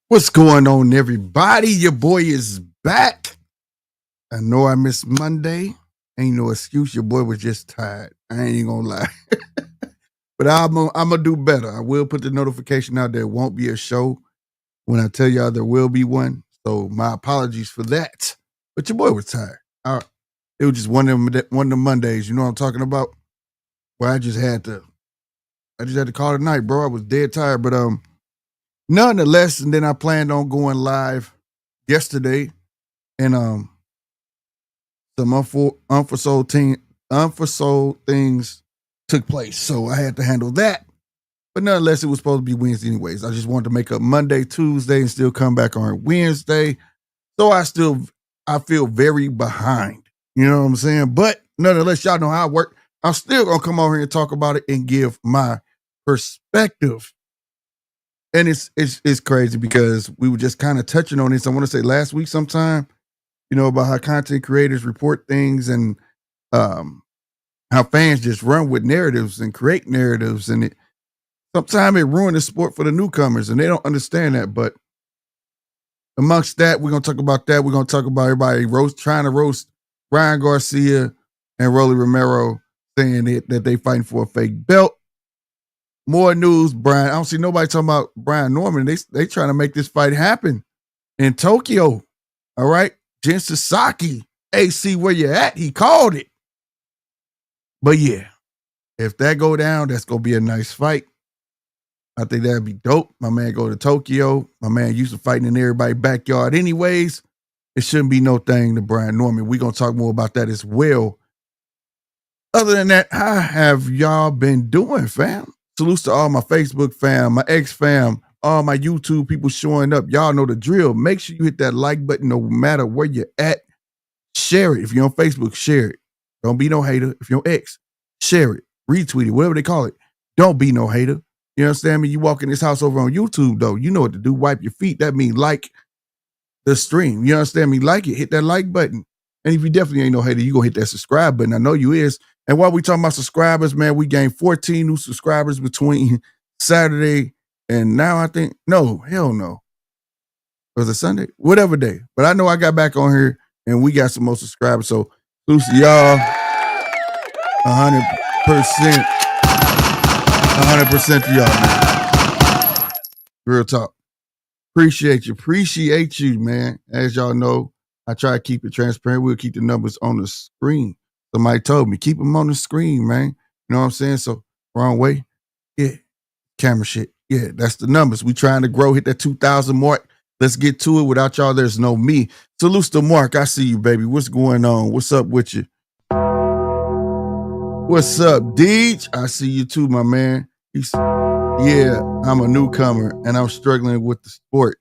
What's going on, everybody? Your boy is back. I know I missed Monday. Ain't no excuse. Your boy was just tired. I ain't gonna lie. But I'm gonna do better. I will put the notification out. There won't be a show when I tell y'all there will be one. So my apologies for that. But your boy was tired. It was just one of the Mondays. You know what I'm talking about? Where I just had to call it night, bro. I was dead tired. But nonetheless, and then I planned on going live yesterday, and some unforeseen things took place, so I had to handle that. But nonetheless, it was supposed to be Wednesday anyways. I just wanted to make up Monday, Tuesday, and still come back on Wednesday. So I feel very behind. You know what I'm saying? But nonetheless, y'all know how I work. I'm still gonna come over here and talk about it and give my perspective. And it's crazy because we were just kind of touching on this. I want to say last week sometime, about how content creators report things and how fans just run with narratives and create narratives, and sometimes it ruins the sport for the newcomers, and they don't understand that. But amongst that, we're gonna talk about that. We're gonna talk about everybody trying to roast Ryan Garcia and Rolly Romero, saying that they fighting for a fake belt. More news, Brian. I don't see nobody talking about Brian Norman. They trying to make this fight happen in Tokyo. All right. Jen Sasaki, AC, where you at? He called it. But yeah, if that go down, that's going to be a nice fight. I think that'd be dope. My man go to Tokyo. My man used to fighting in everybody's backyard anyways. It shouldn't be no thing to Brian Norman. We're going to talk more about that as well. Other than that, how have y'all been doing, fam? Salutes to all my Facebook fam, my ex fam, all my YouTube people showing up. Y'all know the drill. Make sure you hit that like button no matter where you're at. Share it. If you're on Facebook, share it. Don't be no hater. If you're on X, share it. Retweet it, whatever they call it. Don't be no hater. You understand me? You walk in this house over on YouTube, though. You know what to do. Wipe your feet. That means like the stream. You understand me? Like it. Hit that like button. And if you definitely ain't no hater, you going to hit that subscribe button. I know you is. And while we talking about subscribers, man, we gained 14 new subscribers between Saturday and now, I think. No, hell no. Was it Sunday? Whatever day. But I know I got back on here and we got some more subscribers. So, Lucy, y'all, 100%. 100% to y'all, man. Real talk. Appreciate you, man. As y'all know, I try to keep it transparent. We'll keep the numbers on the screen. Somebody told me, keep them on the screen, man. You know what I'm saying? So, wrong way. Yeah. Camera shit. Yeah, that's the numbers. We trying to grow, hit that 2,000 mark. Let's get to it. Without y'all, there's no me. Salute to Mark. I see you, baby. What's going on? What's up with you? What's up, Deej? I see you too, my man. Yeah, I'm a newcomer and I'm struggling with the sport.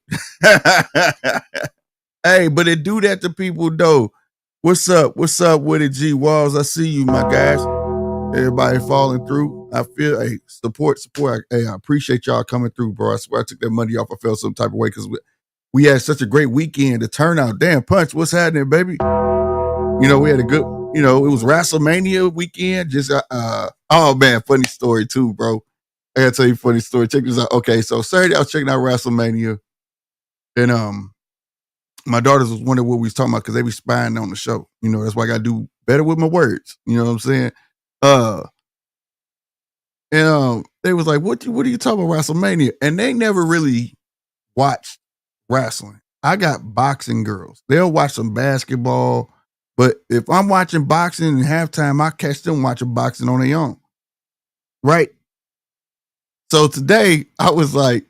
Hey, but it do that to people though. What's up? What's up with it, G Walls? I see you, my guys. Everybody falling through. I feel support. Hey, I appreciate y'all coming through, bro. I swear I took that money off. I felt some type of way because we had such a great weekend. The turnout, damn Punch, what's happening, baby? We had a good, it was WrestleMania weekend. Just oh man, funny story too, bro. I gotta tell you a funny story. Check this out. Okay, so Saturday I was checking out WrestleMania, and my daughters was wondering what we was talking about because they be spying on the show. That's why I gotta do better with my words. You know what I'm saying? And they was like, what are you talking about WrestleMania? And they never really watched wrestling. I got boxing girls. They'll watch some basketball, but if I'm watching boxing in halftime, I catch them watching boxing on their own. Right? So today I was like,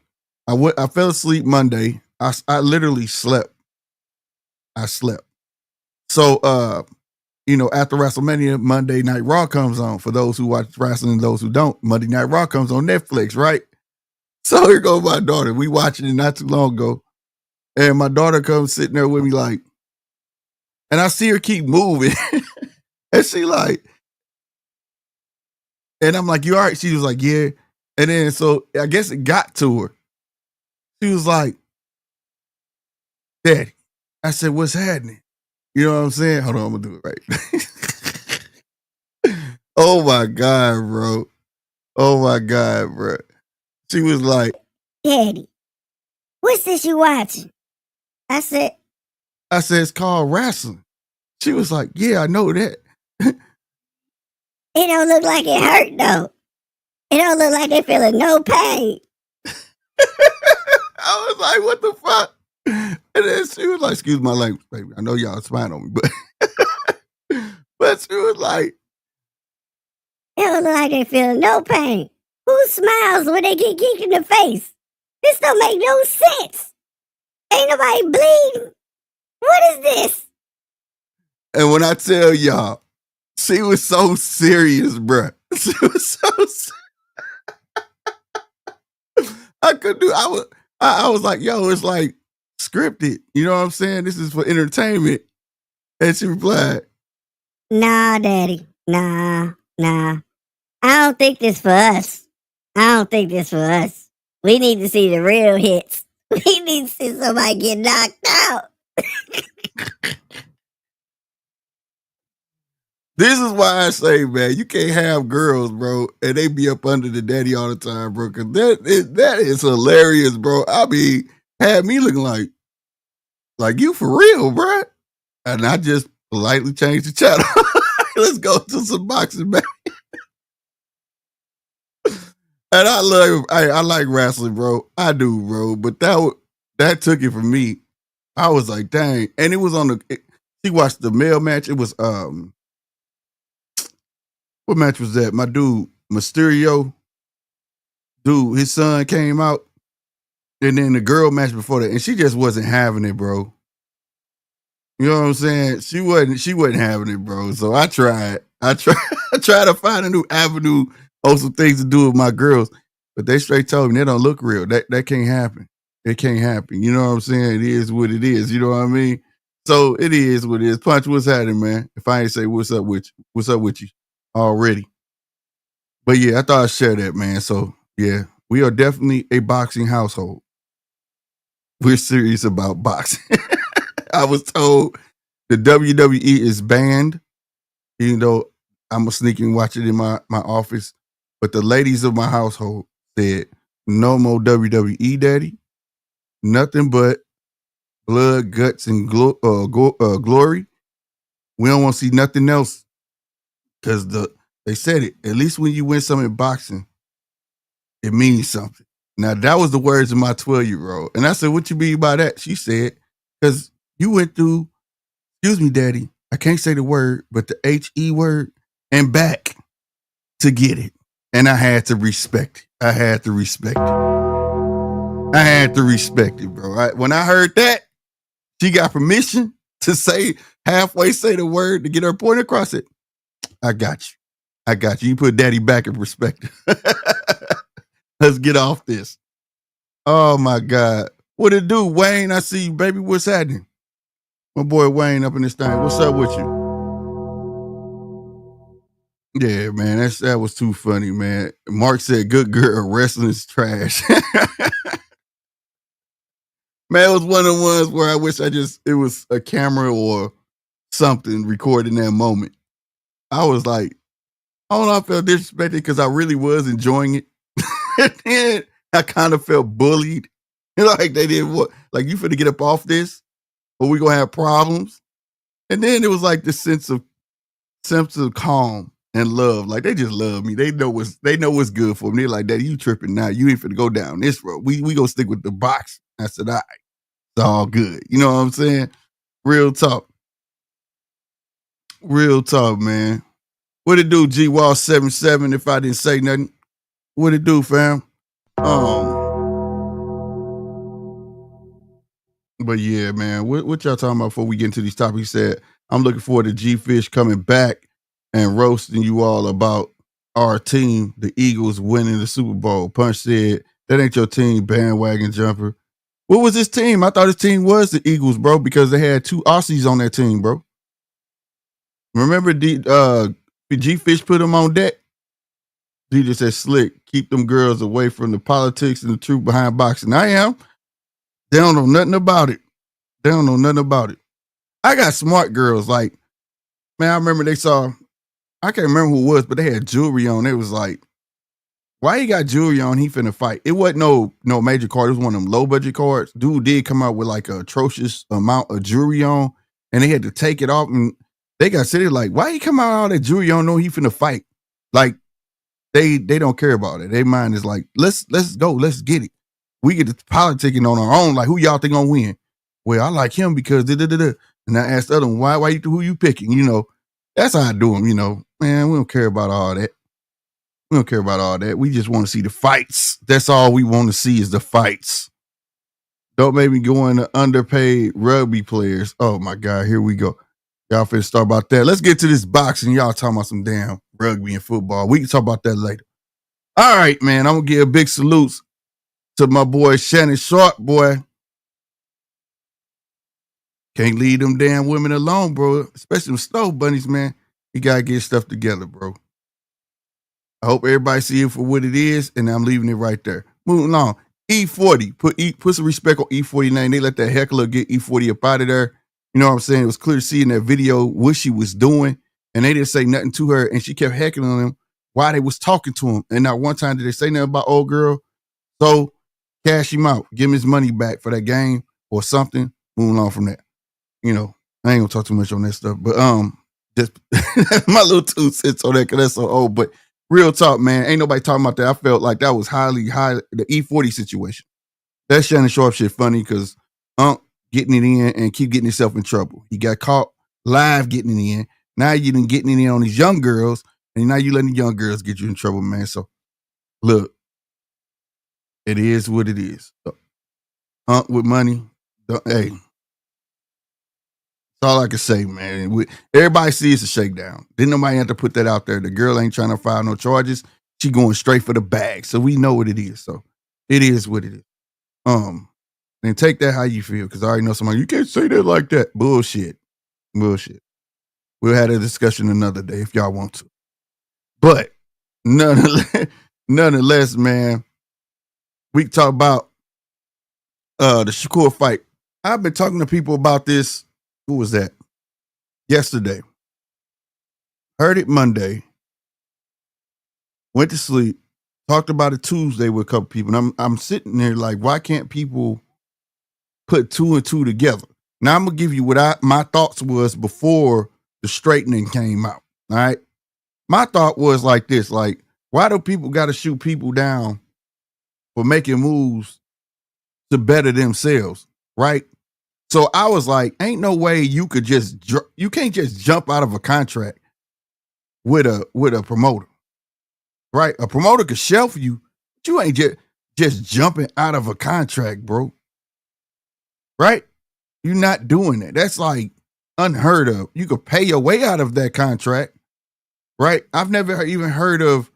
I fell asleep Monday. I literally slept. I slept. So after WrestleMania, Monday Night Raw comes on. For those who watch wrestling and those who don't, Monday Night Raw comes on Netflix, right? So here goes my daughter. We watching it not too long ago. And my daughter comes sitting there with me like, and I see her keep moving. And she like, and I'm like, you all right? She was like, yeah. And then, so I guess it got to her. She was like, Daddy. I said, what's happening? You know what I'm saying? Hold on, I'm going to do it right. Oh my God, bro. Oh my God, bro. She was like, Daddy, What's this you watching? I said, it's called wrestling. She was like, yeah, I know that. it don't look like it hurt, though. It don't look like they feeling no pain. I was like, what the fuck? And then she was like, excuse my language, baby. I know y'all spying on me, but but she was like, it don't look like they feeling no pain. Who smiles when they get kicked in the face? This don't make no sense. Ain't nobody bleeding. What is this? And when I tell y'all, she was so serious, bruh. She was so I could do. I was like, yo, it's like scripted. You know what I'm saying? This is for entertainment. And she replied, nah, Daddy. Nah. I don't think this for us. We need to see the real hits. We need to see somebody get knocked out. This is why I say, man, you can't have girls, bro, and they be up under the daddy all the time, bro, because that is hilarious, bro. I mean, had me looking like you for real, bro. And I just politely changed the channel. Let's go to some boxing, man. And I like wrestling, bro. I do, bro. But that took it from me. I was like, dang. And it was she watched the male match. It was what match was that? My dude, Mysterio, dude, his son came out. And then the girl match before that. And she just wasn't having it, bro. You know what I'm saying? She wasn't having it, bro. So I tried to find a new avenue of some things to do with my girls. But they straight told me they don't look real. That can't happen. It can't happen. You know what I'm saying? It is what it is. You know what I mean? So it is what it is. Punch, what's happening, man? If I ain't say what's up with you already. But yeah, I thought I'd share that, man. So yeah, we are definitely a boxing household. We're serious about boxing. I was told the WWE is banned, even though I'm gonna sneak and watch it in my office. But the ladies of my household said, no more WWE, daddy. Nothing but blood, guts, and glory. We don't want to see nothing else. Because they said it. At least when you win something in boxing, it means something. Now, that was the words of my 12-year-old. And I said, what you mean by that? She said, because you went through, excuse me, daddy, I can't say the word, but the H-E word, and back to get it. And I had to respect it. I had to respect it, bro. When I heard that, she got permission to halfway say the word to get her point across it. I got you. You put daddy back in perspective. Let's get off this. Oh, my God. What it do, Wayne? I see you, baby. What's happening? My boy Wayne up in this thing. What's up with you? Yeah, man, that was too funny, man. Mark said, good girl, wrestling is trash. Man, it was one of the ones where I wish it was a camera or something recording that moment. I was like, I don't know, I felt disrespected because I really was enjoying it. And then I kind of felt bullied. Like they did what? Like, you finna get up off this or we gonna have problems? And then it was like this sense of calm and love. Like, they just love me. They know what's good for me. They're like, daddy, you tripping now. You ain't finna go down this road. We gonna stick with the box. I said, all right, it's all good. You know what I'm saying? Real talk, man. What it do, G-Wall 77, if I didn't say nothing? What it do, fam? But yeah, man, what y'all talking about before we get into these topics? He said, I'm looking forward to G-Fish coming back and roasting you all about our team, the Eagles, winning the Super Bowl. Punch said, that ain't your team, bandwagon jumper. What was his team? I thought his team was the Eagles, bro, because they had 2 Aussies on that team, bro. Remember G-Fish put him on deck? DJ said, slick, keep them girls away from the politics and the truth behind boxing. I am. They don't know nothing about it. I got smart girls. Like, man, I remember I can't remember who it was, but they had jewelry on. It was like, Why he got jewelry on? He finna fight. It wasn't no major card. It was one of them low budget cards. Dude did come out with like a atrocious amount of jewelry on, and they had to take it off. And they got sitting like, why he come out with all that jewelry on? No, he finna fight. Like they don't care about it. Their mind is like, let's go, let's get it. We get the politicking on our own. Like, who y'all think gonna win? Well, I like him because da-da-da-da. And I asked the other one, why you who you picking? You know, that's how I do them. You know, man, we don't care about all that. We don't care about all that. We just want to see the fights. That's all we want to see is the fights. Don't make me go into underpaid rugby players. Oh my God, here we go. Y'all finna start about that. Let's get to this boxing. Y'all talking about some damn rugby and football. We can talk about that later. All right, man. I'm gonna give a big salute to my boy Shannon Sharp, boy. Can't leave them damn women alone, bro. Especially them snow bunnies, man. You gotta get stuff together, bro. I hope everybody see it for what it is, and I'm leaving it right there. Moving on. E40. Put some respect on E40 name. They let that heckler get E40 up out of there. You know what I'm saying? It was clear to see in that video what she was doing, and they didn't say nothing to her, and she kept heckling him while they was talking to him. And not one time did they say nothing about old girl. So cash him out. Give him his money back for that game or something. Moving on from that. You know, I ain't gonna talk too much on that stuff, but just my little 2 cents on that because that's so old. But real talk, man, ain't nobody talking about that. I felt like that was high, the E40 situation. That Shannon Sharp shit funny because getting it in and keep getting himself in trouble. He got caught live getting it in. Now you done getting it in on these young girls, and now you letting the young girls get you in trouble, man. So look, it is what it is. With money, hey. That's all I can say, man. Everybody sees a shakedown. Didn't nobody have to put that out there. The girl ain't trying to file no charges. She going straight for the bag. So we know what it is. So it is what it is. And take that how you feel, because I already know somebody, you can't say that like that. Bullshit. We'll have a discussion another day if y'all want to. But nonetheless, man, we can talk about the Shakur fight. I've been talking to people about this. Who was that? Yesterday. Heard it Monday. Went to sleep. Talked about it Tuesday with a couple people. And I'm sitting there like, why can't people put 2 and 2 together? Now I'm gonna give you what my thoughts was before the straightening came out. All right. My thought was like this: like, why do people got to shoot people down for making moves to better themselves? Right. So I was like, ain't no way you could you can't just jump out of a contract with a promoter, right? A promoter could shelf you, but you ain't just jumping out of a contract, bro. Right? You're not doing that. That's like unheard of. You could pay your way out of that contract, right? I've never even heard of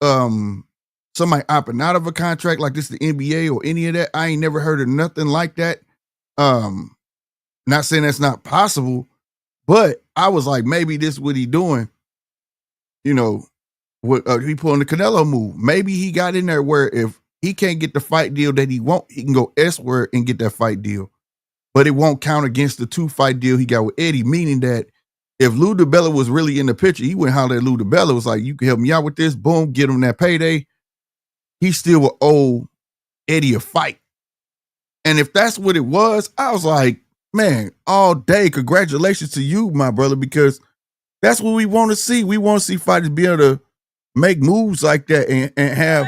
somebody opting out of a contract like this, the NBA or any of that. I ain't never heard of nothing like that. Not saying that's not possible, but I was like, maybe this is what he doing. You know, what he pulling the Canelo move. Maybe he got in there where if he can't get the fight deal that he want, he can go elsewhere and get that fight deal. But it won't count against the 2-fight deal he got with Eddie, meaning that if Lou DiBella was really in the picture, he wouldn't holler at Lou DiBella. Was like, you can help me out with this. Boom, get him that payday. He still would owe Eddie a fight. And if that's what it was, I was like, man, all day, congratulations to you, my brother, because that's what we want to see. We want to see fighters be able to make moves like that and have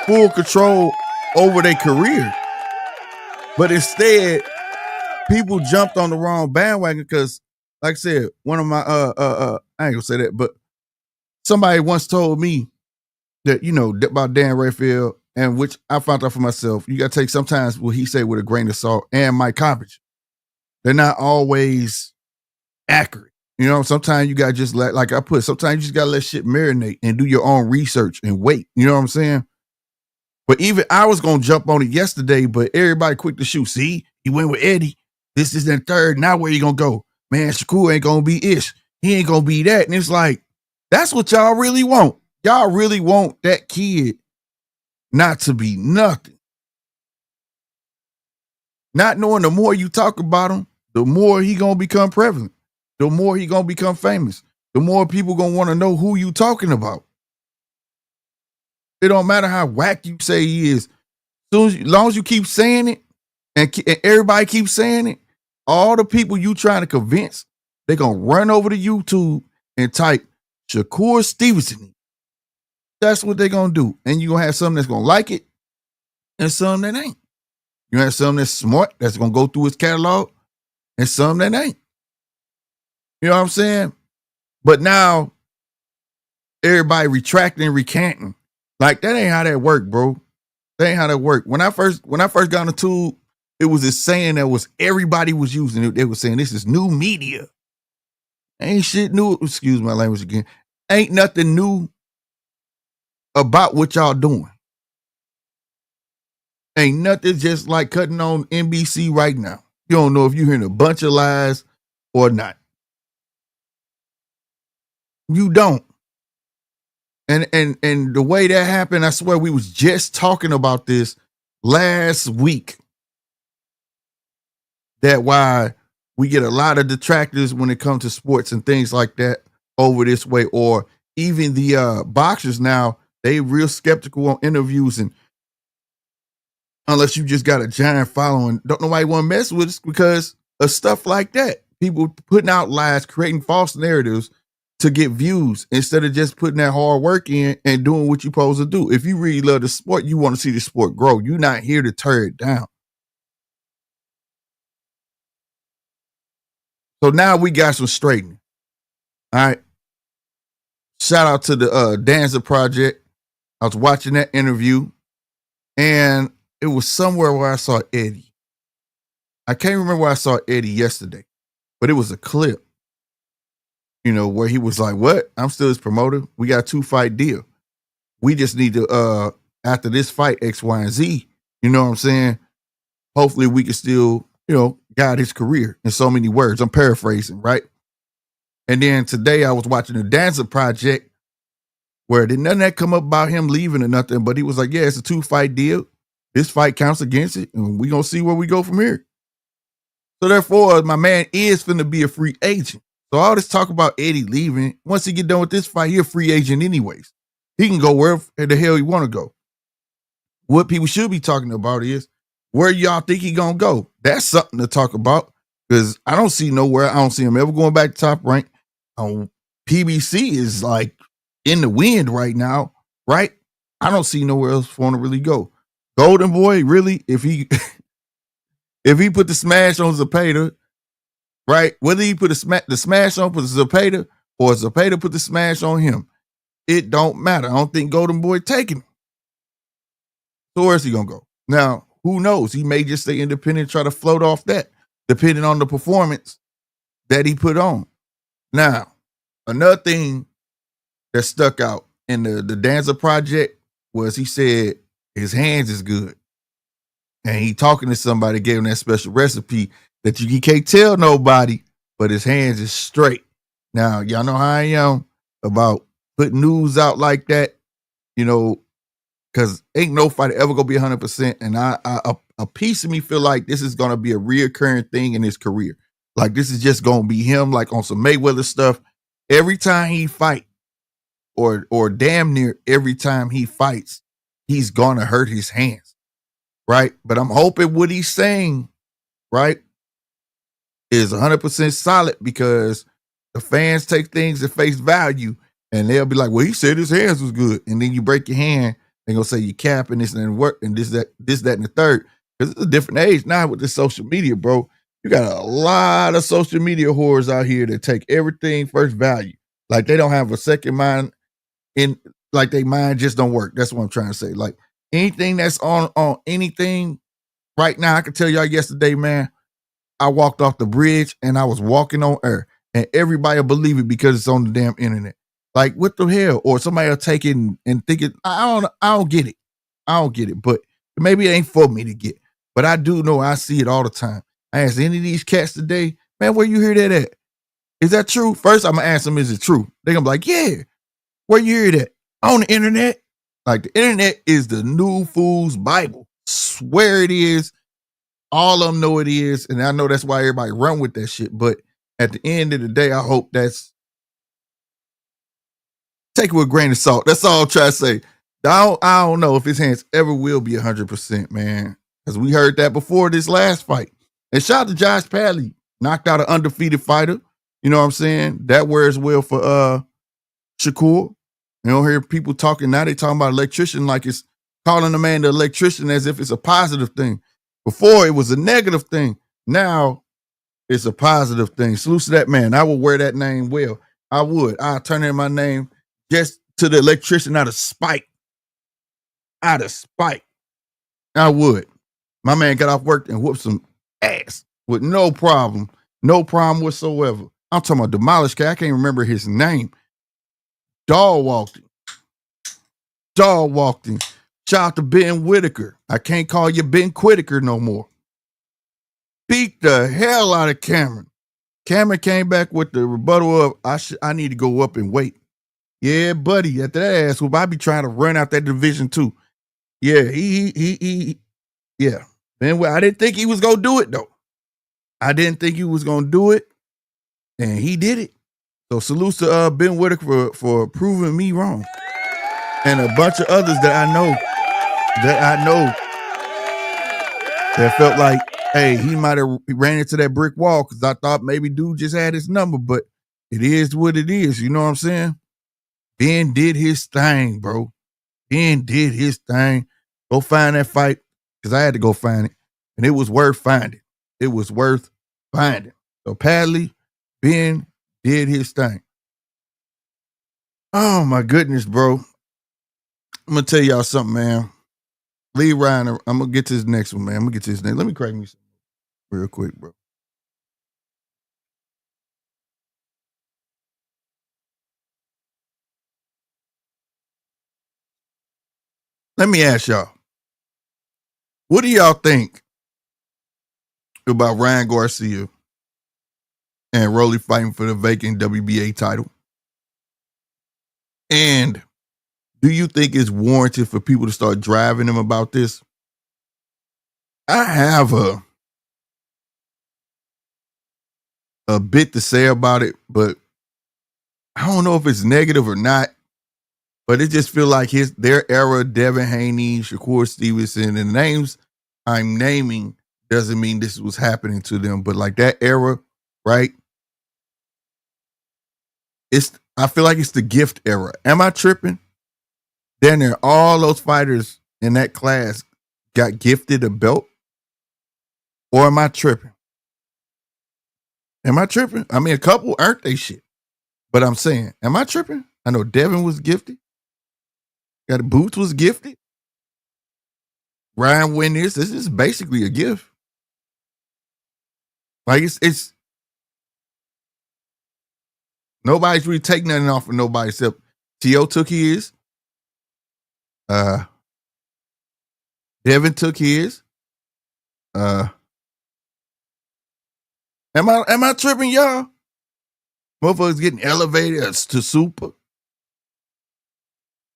full control over their career. But instead, people jumped on the wrong bandwagon because, like I said, one of my, I ain't gonna say that, but somebody once told me that, you know, about Dan Rayfield, and which I found out for myself, you got to take sometimes what he say with a grain of salt, and Mike Coppage. They're not always accurate. You know, sometimes you got to just like I put, sometimes you just got to let shit marinate and do your own research and wait. You know what I'm saying? But even I was going to jump on it yesterday, but everybody quick to shoot. See, he went with Eddie. This is that third. Now where you going to go? Man, Shakur ain't going to be ish. He ain't going to be that. And it's like, that's what y'all really want. Y'all really want that kid not to be nothing. Not knowing the more you talk about him, the more he gonna become prevalent. The more he gonna become famous. The more people gonna want to know who you talking about. It don't matter how whack you say he is. Long as you keep saying it and everybody keeps saying it, all the people you trying to convince, they're going to run over to YouTube and type Shakur Stevenson. That's what they're going to do. And you're going to have some that's going to like it and some that ain't. You have some that's smart, that's going to go through his catalog, and some that ain't. You know what I'm saying? But now, everybody retracting and recanting. Like, that ain't how that work, bro. That ain't how that work. When I first got on the tube, it was this saying that was everybody was using it. They were saying this is new media. Ain't shit new. Excuse my language again. Ain't nothing new about what y'all doing. Ain't nothing just like cutting on NBC right now. You don't know if you're hearing a bunch of lies or not. You don't. And the way that happened, I swear we was just talking about this last week. That why we get a lot of detractors when it comes to sports and things like that over this way, or even the boxers now, they real skeptical on interviews, and unless you just got a giant following, don't nobody want to mess with us because of stuff like that. People putting out lies, creating false narratives to get views instead of just putting that hard work in and doing what you're supposed to do. If you really love the sport, you want to see the sport grow. You're not here to tear it down. So now we got some straightening. All right. Shout out to the Danza Project. I was watching that interview, and it was somewhere where I saw Eddie. I can't remember where I saw Eddie yesterday, but it was a clip, you know, where he was like, what? I'm still his promoter. We got a 2-fight deal. We just need to, after this fight, X, Y, and Z, you know what I'm saying? Hopefully we can still, you know, guide his career in so many words. I'm paraphrasing, right? And then today I was watching the Danza Project where did none of that come up about him leaving or nothing, but he was like, yeah, it's a 2-fight deal. This fight counts against it, and we're going to see where we go from here. So therefore, my man is finna be a free agent. So all this talk about Eddie leaving, once he get done with this fight, he a free agent anyways. He can go wherever the hell he want to go. What people should be talking about is where y'all think he gonna go. That's something to talk about because I don't see nowhere. I don't see him ever going back to Top Rank. PBC is like in the wind right now, right? I don't see nowhere else for him to really go. Golden Boy, really, if he put the smash on Zepeda, right? Whether he put the smash on for Zepeda or Zepeda put the smash on him, it don't matter. I don't think Golden Boy taking him. So where's he gonna go? Now, who knows? He may just stay independent, try to float off that, depending on the performance that he put on. Now, another thing that stuck out in the Danza Project was he said his hands is good. And he talking to somebody, gave him that special recipe that he can't tell nobody, but his hands is straight. Now, y'all know how I am about putting news out like that, you know, because ain't no fighter ever gonna be 100%. And a piece of me feel like this is gonna be a reoccurring thing in his career. Like this is just gonna be him, like on some Mayweather stuff. Every time he fight, or damn near every time he fights, he's gonna hurt his hands, right? But I'm hoping what he's saying, right, is 100% solid because the fans take things at face value, and they'll be like, "Well, he said his hands was good," and then you break your hand. They're gonna say you capping this and work and this, that, and the third. Because it's a different age now with this social media, bro. You got a lot of social media whores out here that take everything first value. Like they don't have a second mind in, like they mind just don't work. That's what I'm trying to say. Like anything that's on anything right now, I can tell y'all yesterday, man, I walked off the bridge and I was walking on air and everybody will believe it because it's on the damn internet. Like, what the hell? Or somebody will take it and think it. I don't get it. I don't get it. But maybe it ain't for me to get. But I do know I see it all the time. I asked any of these cats today, man, where you hear that at? Is that true? First, I'm going to ask them, is it true? They're going to be like, yeah. Where you hear that? On the internet? Like, the internet is the new fool's Bible. Swear it is. All of them know it is. And I know that's why everybody run with that shit. But at the end of the day, I hope that's, take it with a grain of salt. That's all I'm trying to say. I don't know if his hands ever will be 100%, man. Because we heard that before this last fight. And shout out to Josh Padley. Knocked out an undefeated fighter. You know what I'm saying? That wears well for Shakur. You don't hear people talking now. They talking about electrician like it's calling a man the electrician as if it's a positive thing. Before it was a negative thing. Now it's a positive thing. Salute to that man. I would wear that name well. I would. I'll turn in my name just to the electrician out of spite. Out of spite. I would. My man got off work and whooped some ass with no problem. No problem whatsoever. I'm talking about Demolished Cat. I can't remember his name. Dog walked him. Dog walked him. Shout out to Ben Whitaker. I can't call you Ben Whitaker no more. Beat the hell out of Cameron. Cameron came back with the rebuttal of, I need to go up and wait. Yeah, buddy, at that ass whoop, I be trying to run out that division too. Yeah, yeah. Ben, I didn't think he was going to do it though. I didn't think he was going to do it, and he did it. So salutes to Ben Whitaker for proving me wrong. And a bunch of others that I know that felt like, hey, he might have ran into that brick wall because I thought maybe dude just had his number, but it is what it is. You know what I'm saying? Ben did his thing, bro. Ben did his thing. Go find that fight because I had to go find it, and it was worth finding. It was worth finding. So Padley, Ben did his thing. Oh my goodness, bro. I'm gonna tell y'all something, man. Lee Ryan, I'm gonna get to his next one, man. I'm gonna get to his next. Let me crack me some real quick, bro. Let me ask y'all. What do y'all think about Ryan Garcia and Rolly fighting for the vacant WBA title? And do you think it's warranted for people to start driving him about this? I have a bit to say about it, but I don't know if it's negative or not. But it just feels like their era, Devin Haney, Shakur Stevenson, and the names I'm naming doesn't mean this was happening to them. But like that era, right? I feel like it's the gift era. Am I tripping? Then there, all those fighters in that class got gifted a belt? Or am I tripping? Am I tripping? I mean, a couple earned they shit. But I'm saying, am I tripping? I know Devin was gifted. Got Boots was gifted. Ryan win this. This is basically a gift. Like it's nobody's really taking nothing off of nobody except T.O. took his. Devin took his. Am I tripping, y'all? Motherfuckers getting elevated to super.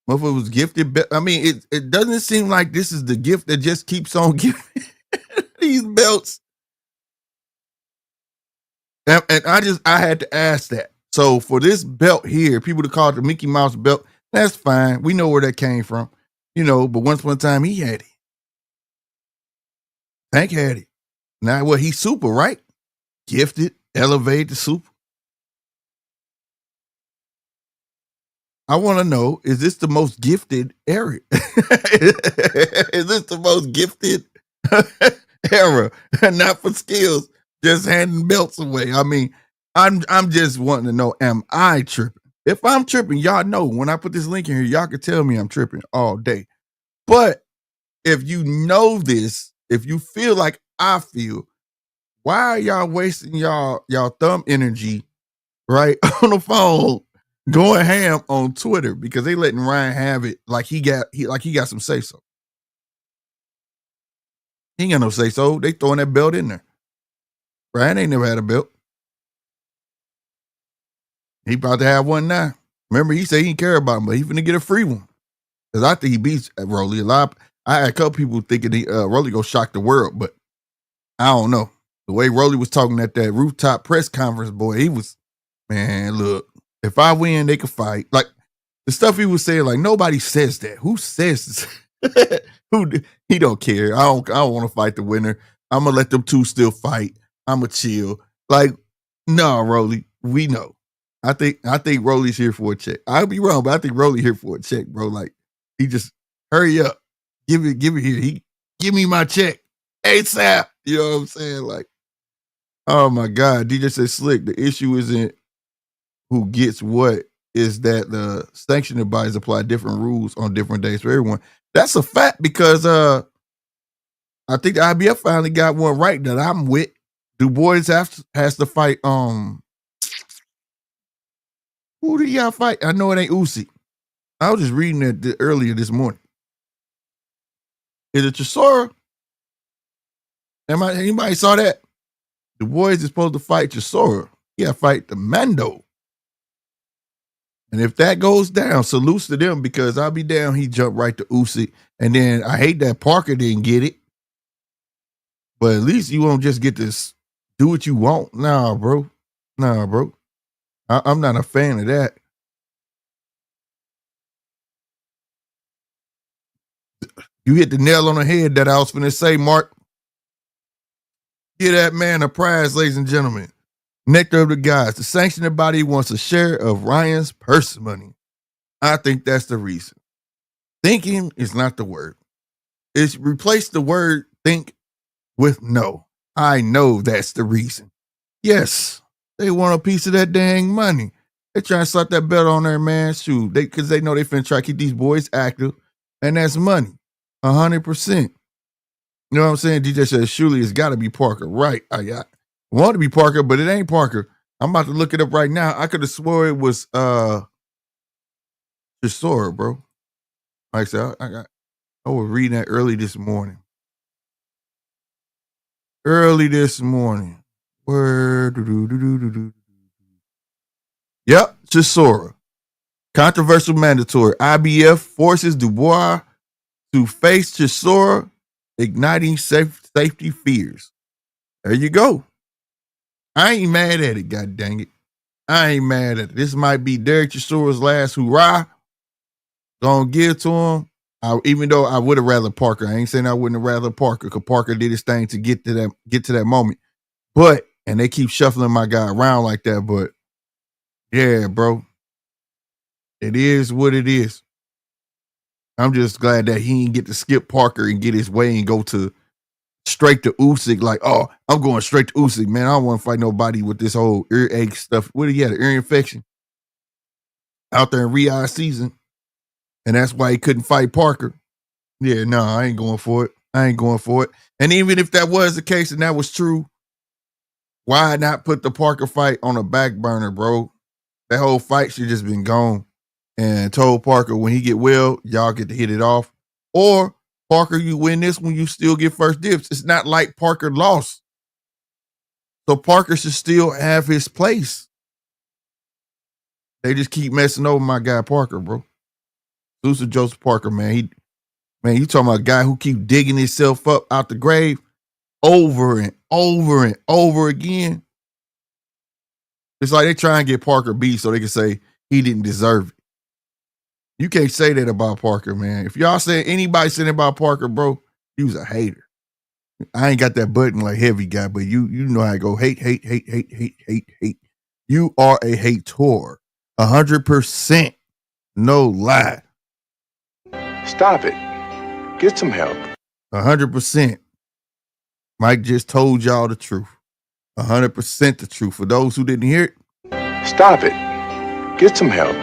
Motherfucker was gifted. I mean, it doesn't seem like this is the gift that just keeps on giving these belts. And I had to ask that. So for this belt here, people to call it the Mickey Mouse belt, that's fine. We know where that came from. You know, but once upon a time he had it. Tank had it. Now he's super, right? Gifted, elevated, super. I want to know, is this the most gifted area? Is this the most gifted era? Not for skills, just handing belts away. I mean, I'm just wanting to know, am I tripping? If I'm tripping, y'all know when I put this link in here, y'all can tell me I'm tripping all day. But if you know this, if you feel like I feel, why are y'all wasting y'all thumb energy right on the phone going ham on Twitter because they letting Ryan have it like he got some say so. He ain't got no say so. They throwing that belt in there. Ryan ain't never had a belt. He about to have one now. Remember, he said he didn't care about him, but he finna get a free one. Because I think he beats Rolly a lot. I had a couple people thinking Rolly go shock the world, but I don't know. The way Rolly was talking at that rooftop press conference, boy, he was, man, look, if I win, they could fight. Like, The stuff he was saying, like nobody says that. Who says this? He don't care. I don't want to fight the winner. I'm gonna let them two still fight. I'm gonna chill. Like, no, Rolly, we know. I think Rolly's here for a check. I'll be wrong, but I think Rolly here for a check, bro. Like, he just hurry up, give it here. Give me my check ASAP. You know what I'm saying? Like, oh my God, DJ said slick. The issue isn't who gets what, is that the sanctioning bodies apply different rules on different days for everyone. That's a fact because I think the IBF finally got one right that I'm with. Du Bois has to fight. Who do y'all fight? I know it ain't Usyk. I was just reading it earlier this morning. Is it Chisora? Anybody saw that? Du Bois is supposed to fight Chisora. He got to fight the Mando. And if that goes down, salutes to them because I'll be down. He jumped right to Usyk. And then I hate that Parker didn't get it. But at least you won't just get this, do what you want. Nah, bro. I'm not a fan of that. You hit the nail on the head that I was finna say, Mark. Give that man a prize, ladies and gentlemen. Nectar of the Gods. The sanctioning body wants a share of Ryan's purse money. I think that's the reason. Thinking is not the word. It's replace the word think with no. I know that's the reason. Yes, they want a piece of that dang money. They trying to slap that belt on there, man. Shoot, because they know they finna try to keep these boys active, and that's money, 100%. You know what I'm saying? DJ says surely it's got to be Parker, right? I want to be Parker, but it ain't Parker. I'm about to look it up right now. I could have swore it was Chisora, bro. Like I said, I was reading that early this morning. Word. Yep, Chisora. Controversial mandatory. IBF forces Dubois to face Chisora, igniting safety fears. There you go. I ain't mad at it, god dang it. I ain't mad at it. This might be Derek Chisora's last hurrah. Gonna give to him. Even though I would have rather Parker. I ain't saying I wouldn't have rather Parker, because Parker did his thing to get to that moment. But, and they keep shuffling my guy around like that, but yeah, bro. It is what it is. I'm just glad that he didn't get to skip Parker and get his way and go to straight to Usyk. Like, oh, I'm going straight to Usyk, man. I don't want to fight nobody with this whole earache stuff. What do you have? Ear infection out there in Riyadh season. And that's why he couldn't fight Parker. Yeah, no, I ain't going for it. And even if that was the case and that was true, why not put the Parker fight on a back burner, bro? That whole fight should just been gone. And told Parker when he get well, y'all get to hit it off. Or Parker, you win this when you still get first dibs. It's not like Parker lost. So Parker should still have his place. They just keep messing over my guy Parker, bro. Lucy Joseph Parker, man. You talking about a guy who keep digging himself up out the grave over and over and over again. It's like they try and get Parker beat so they can say he didn't deserve it. You can't say that about Parker, man. If y'all say anybody said about Parker, bro, he was a hater. I ain't got that button like heavy guy, but you know how I go. Hate. You are a hater. 100%. No lie. Stop it. Get some help. 100%. Mike just told y'all the truth. 100% the truth. For those who didn't hear it, stop it. Get some help.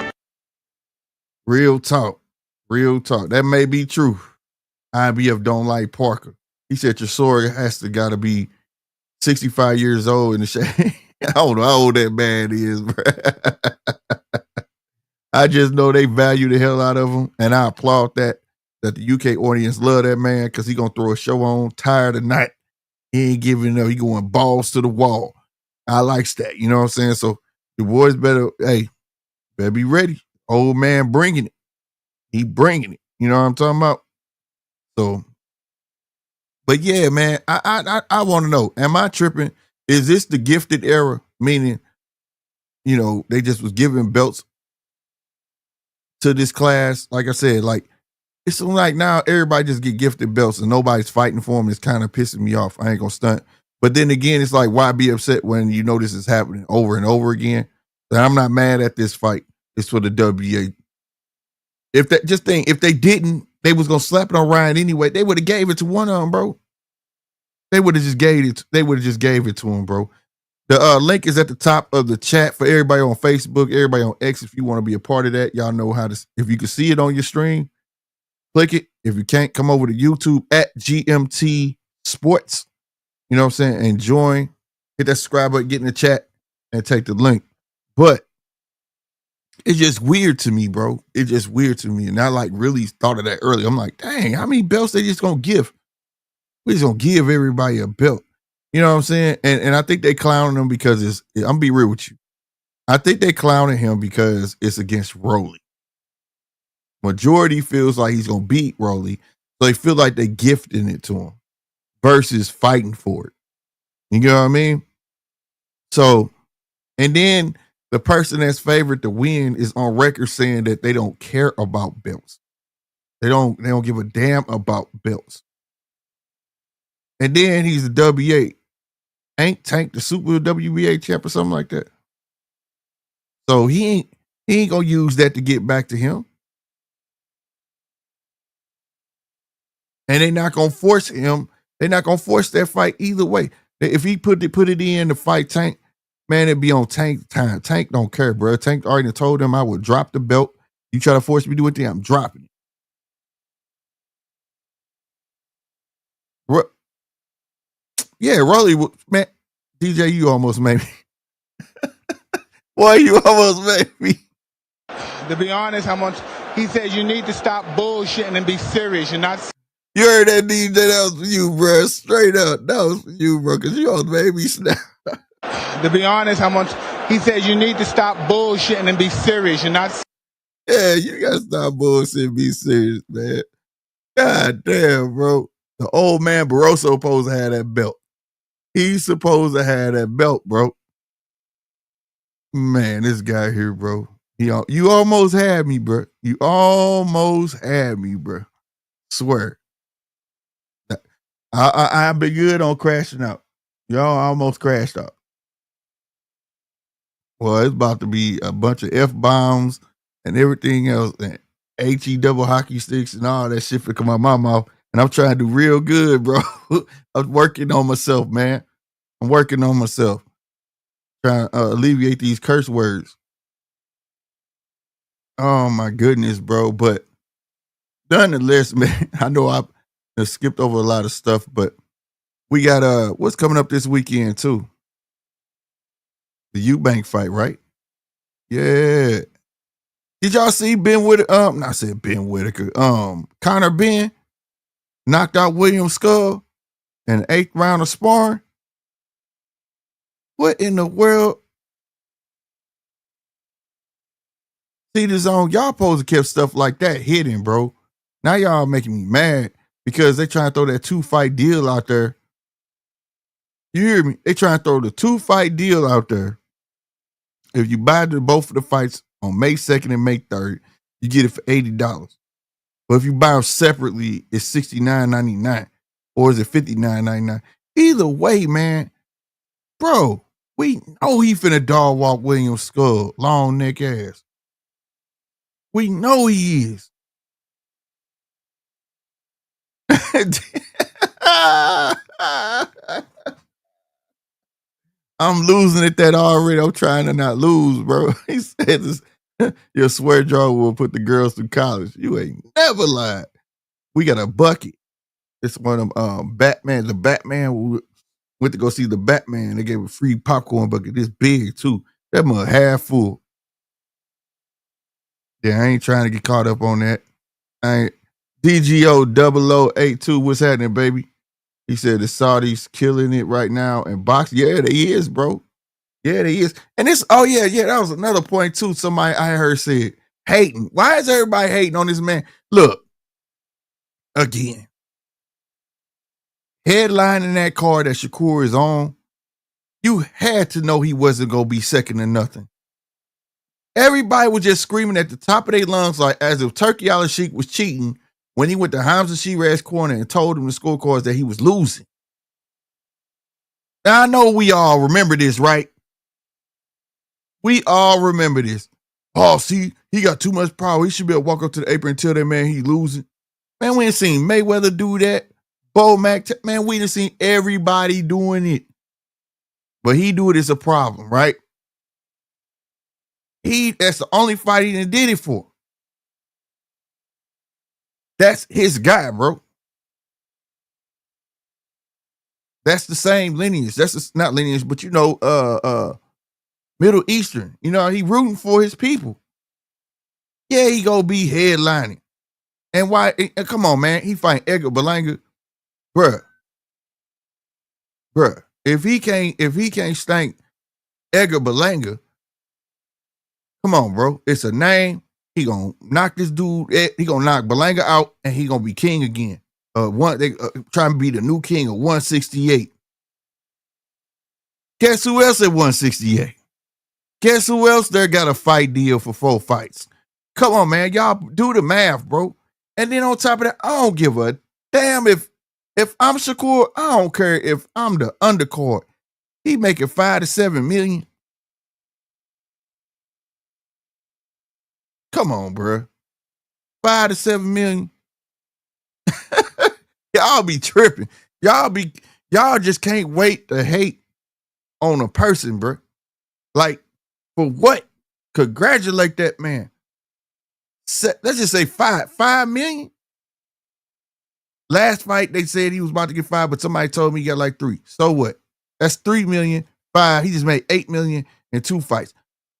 Real talk. That may be true. IBF don't like Parker. He said Chisora gotta be 65 years old in the shade. I don't know how old that man is, bro. I just know they value the hell out of him, and I applaud that the UK audience love that man because he gonna throw a show on tired of night. He ain't giving up. He going balls to the wall. I likes that. You know what I'm saying? So the boys better be ready. Old man bringing it. He bringing it. You know what I'm talking about? So, but yeah, man, I want to know, am I tripping? Is this the gifted era? Meaning, they just was giving belts to this class. Like I said, like it's like now everybody just get gifted belts and nobody's fighting for them. It's kind of pissing me off. I ain't gonna stunt. But then again, it's like, why be upset when you know this is happening over and over again? And I'm not mad at this fight. It's for the WA. If that just think, if they didn't, they was gonna slap it on Ryan anyway. They would have gave it to one of them, bro. They would have just gave it. They would have just gave it to him, bro. The link is at the top of the chat for everybody on Facebook, everybody on X. If you want to be a part of that, y'all know how to. If you can see it on your stream, click it. If you can't, come over to YouTube at GMT Sports. You know what I'm saying? And join. Hit that subscribe button, get in the chat, and take the link. But it's just weird to me, bro. It's just weird to me. And I like really thought of that earlier. I'm like, dang, how many belts they just gonna give? We just gonna give everybody a belt. You know what I'm saying? And I think they clowning him because I'm gonna be real with you. I think they clowning him because it's against Rolly. Majority feels like he's gonna beat Rolly, so they feel like they gifting it to him versus fighting for it. You know what I mean? So, and then the person that's favored to win is on record saying that they don't care about belts. They don't give a damn about belts. And then he's a WA. Ain't Tank the Super WBA champ or something like that. So he ain't gonna use that to get back to him. And they're not gonna force him. They're not gonna force that fight either way. If he put it in to fight Tank, man, it'd be on Tank time. Tank don't care, bro. Tank already told him I would drop the belt. You try to force me to do it, then I'm dropping it. Yeah, Rolly, man, DJ, you almost made me. Boy, you almost made me. To be honest, he said you need to stop bullshitting and be serious. You're not. You heard that, DJ? That was for you, bro. Straight up, that was for you, bro. Because you almost made me snap. To be honest, he said you need to stop bullshitting and be serious. You're not. Yeah, you gotta stop bullshit and be serious, man. God damn, bro. The old man Barroso supposed to have that belt. He's supposed to have that belt, bro. Man, this guy here, bro. You almost had me, bro. You almost had me, bro. Swear. I've been good on crashing out. Y'all almost crashed out. Well, it's about to be a bunch of F-bombs and everything else, and HE double hockey sticks and all that shit for come out my mouth. And I'm trying to do real good, bro. I'm working on myself, man. I'm working on myself. Trying to alleviate these curse words. Oh my goodness, bro. But nonetheless, man, I know I skipped over a lot of stuff, but we got what's coming up this weekend too? The Eubank fight, right? Yeah. Did y'all see Ben Whitaker? I said Ben Whitaker. Conor Ben knocked out William Skull in the 8th round of sparring. What in the world? See the zone. Y'all supposed to keep stuff like that hidden, bro. Now y'all making me mad because they trying to throw that 2-fight deal out there. You hear me? They trying to throw the 2-fight deal out there. If you buy both of the fights on May 2nd and May 3rd, you get it for $80. But if you buy them separately, it's $69.99. Or is it $59.99? Either way, man, bro, we know he finna dog walk William Skull, long neck ass. We know he is. I'm losing at that already. I'm trying to not lose, bro. He said this, your swear jar will put the girls through college. You ain't never lied. We got a bucket. It's one of them Batman. The Batman, we went to go see the Batman. They gave a free popcorn bucket. This big too. That mug half full. Yeah, I ain't trying to get caught up on that. I ain't. DGO 0082, what's happening, baby? He said the Saudis killing it right now in boxing. Yeah, they is, bro. Yeah, they is. And this, that was another point too. Somebody I heard said, hating. Why is everybody hating on this man? Look, again, headlining that card that Shakur is on, you had to know he wasn't going to be second to nothing. Everybody was just screaming at the top of their lungs like as if Turkey Al-Sheikh was cheating when he went to Hamza Shiraz's corner and told him the scorecards that he was losing. Now, I know we all remember this, right? We all remember this. Oh, see, he got too much power. He should be able to walk up to the apron and tell that man he losing. Man, we ain't seen Mayweather do that. Bo Mac, man, we done seen everybody doing it. But he do it as a problem, right? That's the only fight he done did it for. That's his guy, bro. That's the same lineage. Not lineage, but Middle Eastern. You know, he rooting for his people. Yeah, he gonna be headlining. And why? Come on, man. He fighting Edgar Berlanga. Bruh. If he can't stank Edgar Berlanga, come on, bro. It's a name. He gonna knock this dude. He gonna knock Berlanga out, and he gonna be king again. They trying to be the new king of 168. Guess who else at 168? Guess who else there got a fight deal for 4 fights? Come on, man. Y'all do the math, bro. And then on top of that, I don't give a damn if I'm Shakur. I don't care if I'm the undercard. He making 5 to 7 million. Come on, bro. 5 to 7 million. Y'all be tripping. Y'all just can't wait to hate on a person, bro. Like, for what? Congratulate that man. Let's just say 5 million. Last fight, they said he was about to get 5, but somebody told me he got like 3. So what? That's 3 million, 5. He just made 8 million in 2 fights.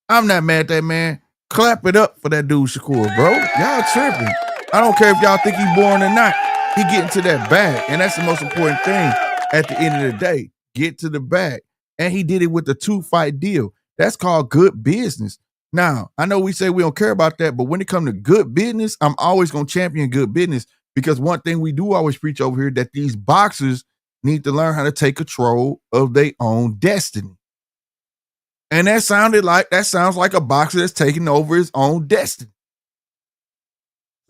I'm not mad at that man. Clap it up for that dude, Shakur, bro. Y'all tripping. I don't care if y'all think he's born or not. He getting to that bag. And that's the most important thing at the end of the day. Get to the bag. And he did it with the 2-fight deal. That's called good business. Now, I know we say we don't care about that, but when it comes to good business, I'm always going to champion good business, because one thing we do always preach over here, that these boxers need to learn how to take control of their own destiny. And that sounds like a boxer that's taking over his own destiny.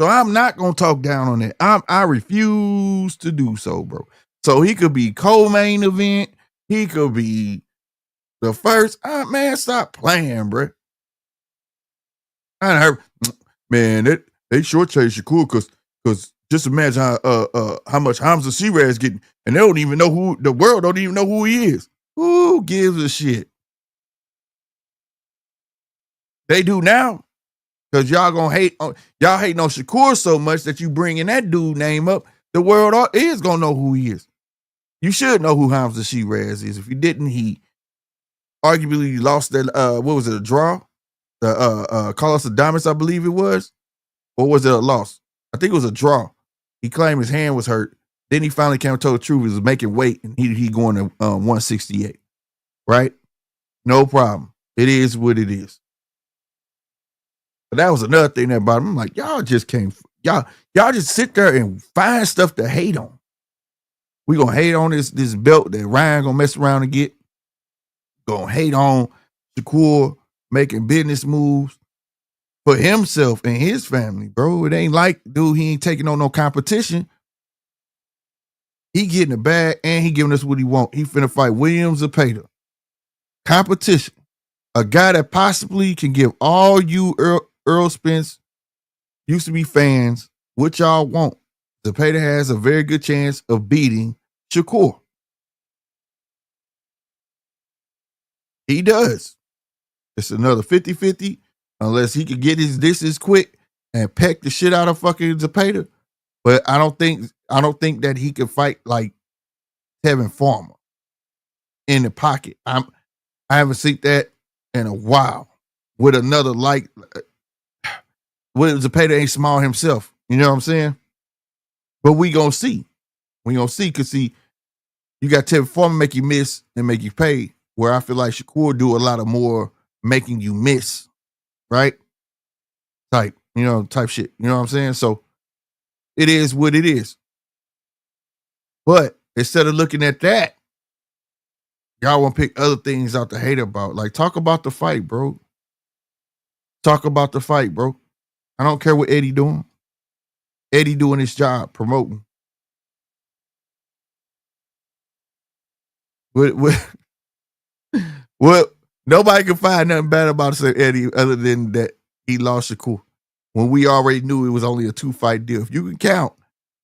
So I'm not going to talk down on that. I refuse to do so, bro. So he could be co-main event. He could be the first. Man, stop playing, bro. I heard, man, they shortchanged Shakur because just imagine how much Hamza Shiraz getting, and they don't even know the world don't even know who he is. Who gives a shit? They do now, because y'all gonna hating on Shakur so much that you bringing that dude name up. The world is gonna know who he is. You should know who Hamza Shiraz is. If you didn't, he arguably lost that. What was it? A draw? The Carlos Adames, I believe it was, or was it a loss? I think it was a draw. He claimed his hand was hurt. Then he finally came and told the truth. He was making weight, and he going to 168. Right? No problem. It is what it is. But that was another thing that bothered me. I'm like, y'all just can't. Y'all just sit there and find stuff to hate on. We gonna hate on this belt that Ryan gonna mess around and get. Gonna hate on Shakur making business moves for himself and his family, bro. It ain't like, dude, he ain't taking on no competition. He getting it bag and he giving us what he want. He finna fight William Zepeda. Competition. A guy that possibly can give all you Earl Spence used to be fans what y'all want. Zepeda has a very good chance of beating Shakur. He does. It's another 50-50, unless he could get his dishes quick and peck the shit out of fucking Zepeda. But I don't think that he could fight like Tevin Farmer in the pocket. I haven't seen that in a while. With another Zepeda ain't small himself. You know what I'm saying? But we gonna see. We gonna see, because you got Tevin Farmer make you miss and make you pay, where I feel like Shakur do a lot of more making you miss, right? Type shit. You know what I'm saying? So it is what it is. But instead of looking at that, y'all want to pick other things out to hate about. Like, talk about the fight, bro. Talk about the fight, bro. I don't care what Eddie doing. Eddie doing his job, promoting. What nobody can find nothing bad about Eddie other than that he lost Shakur. When we already knew it was only a 2-fight deal. If you can count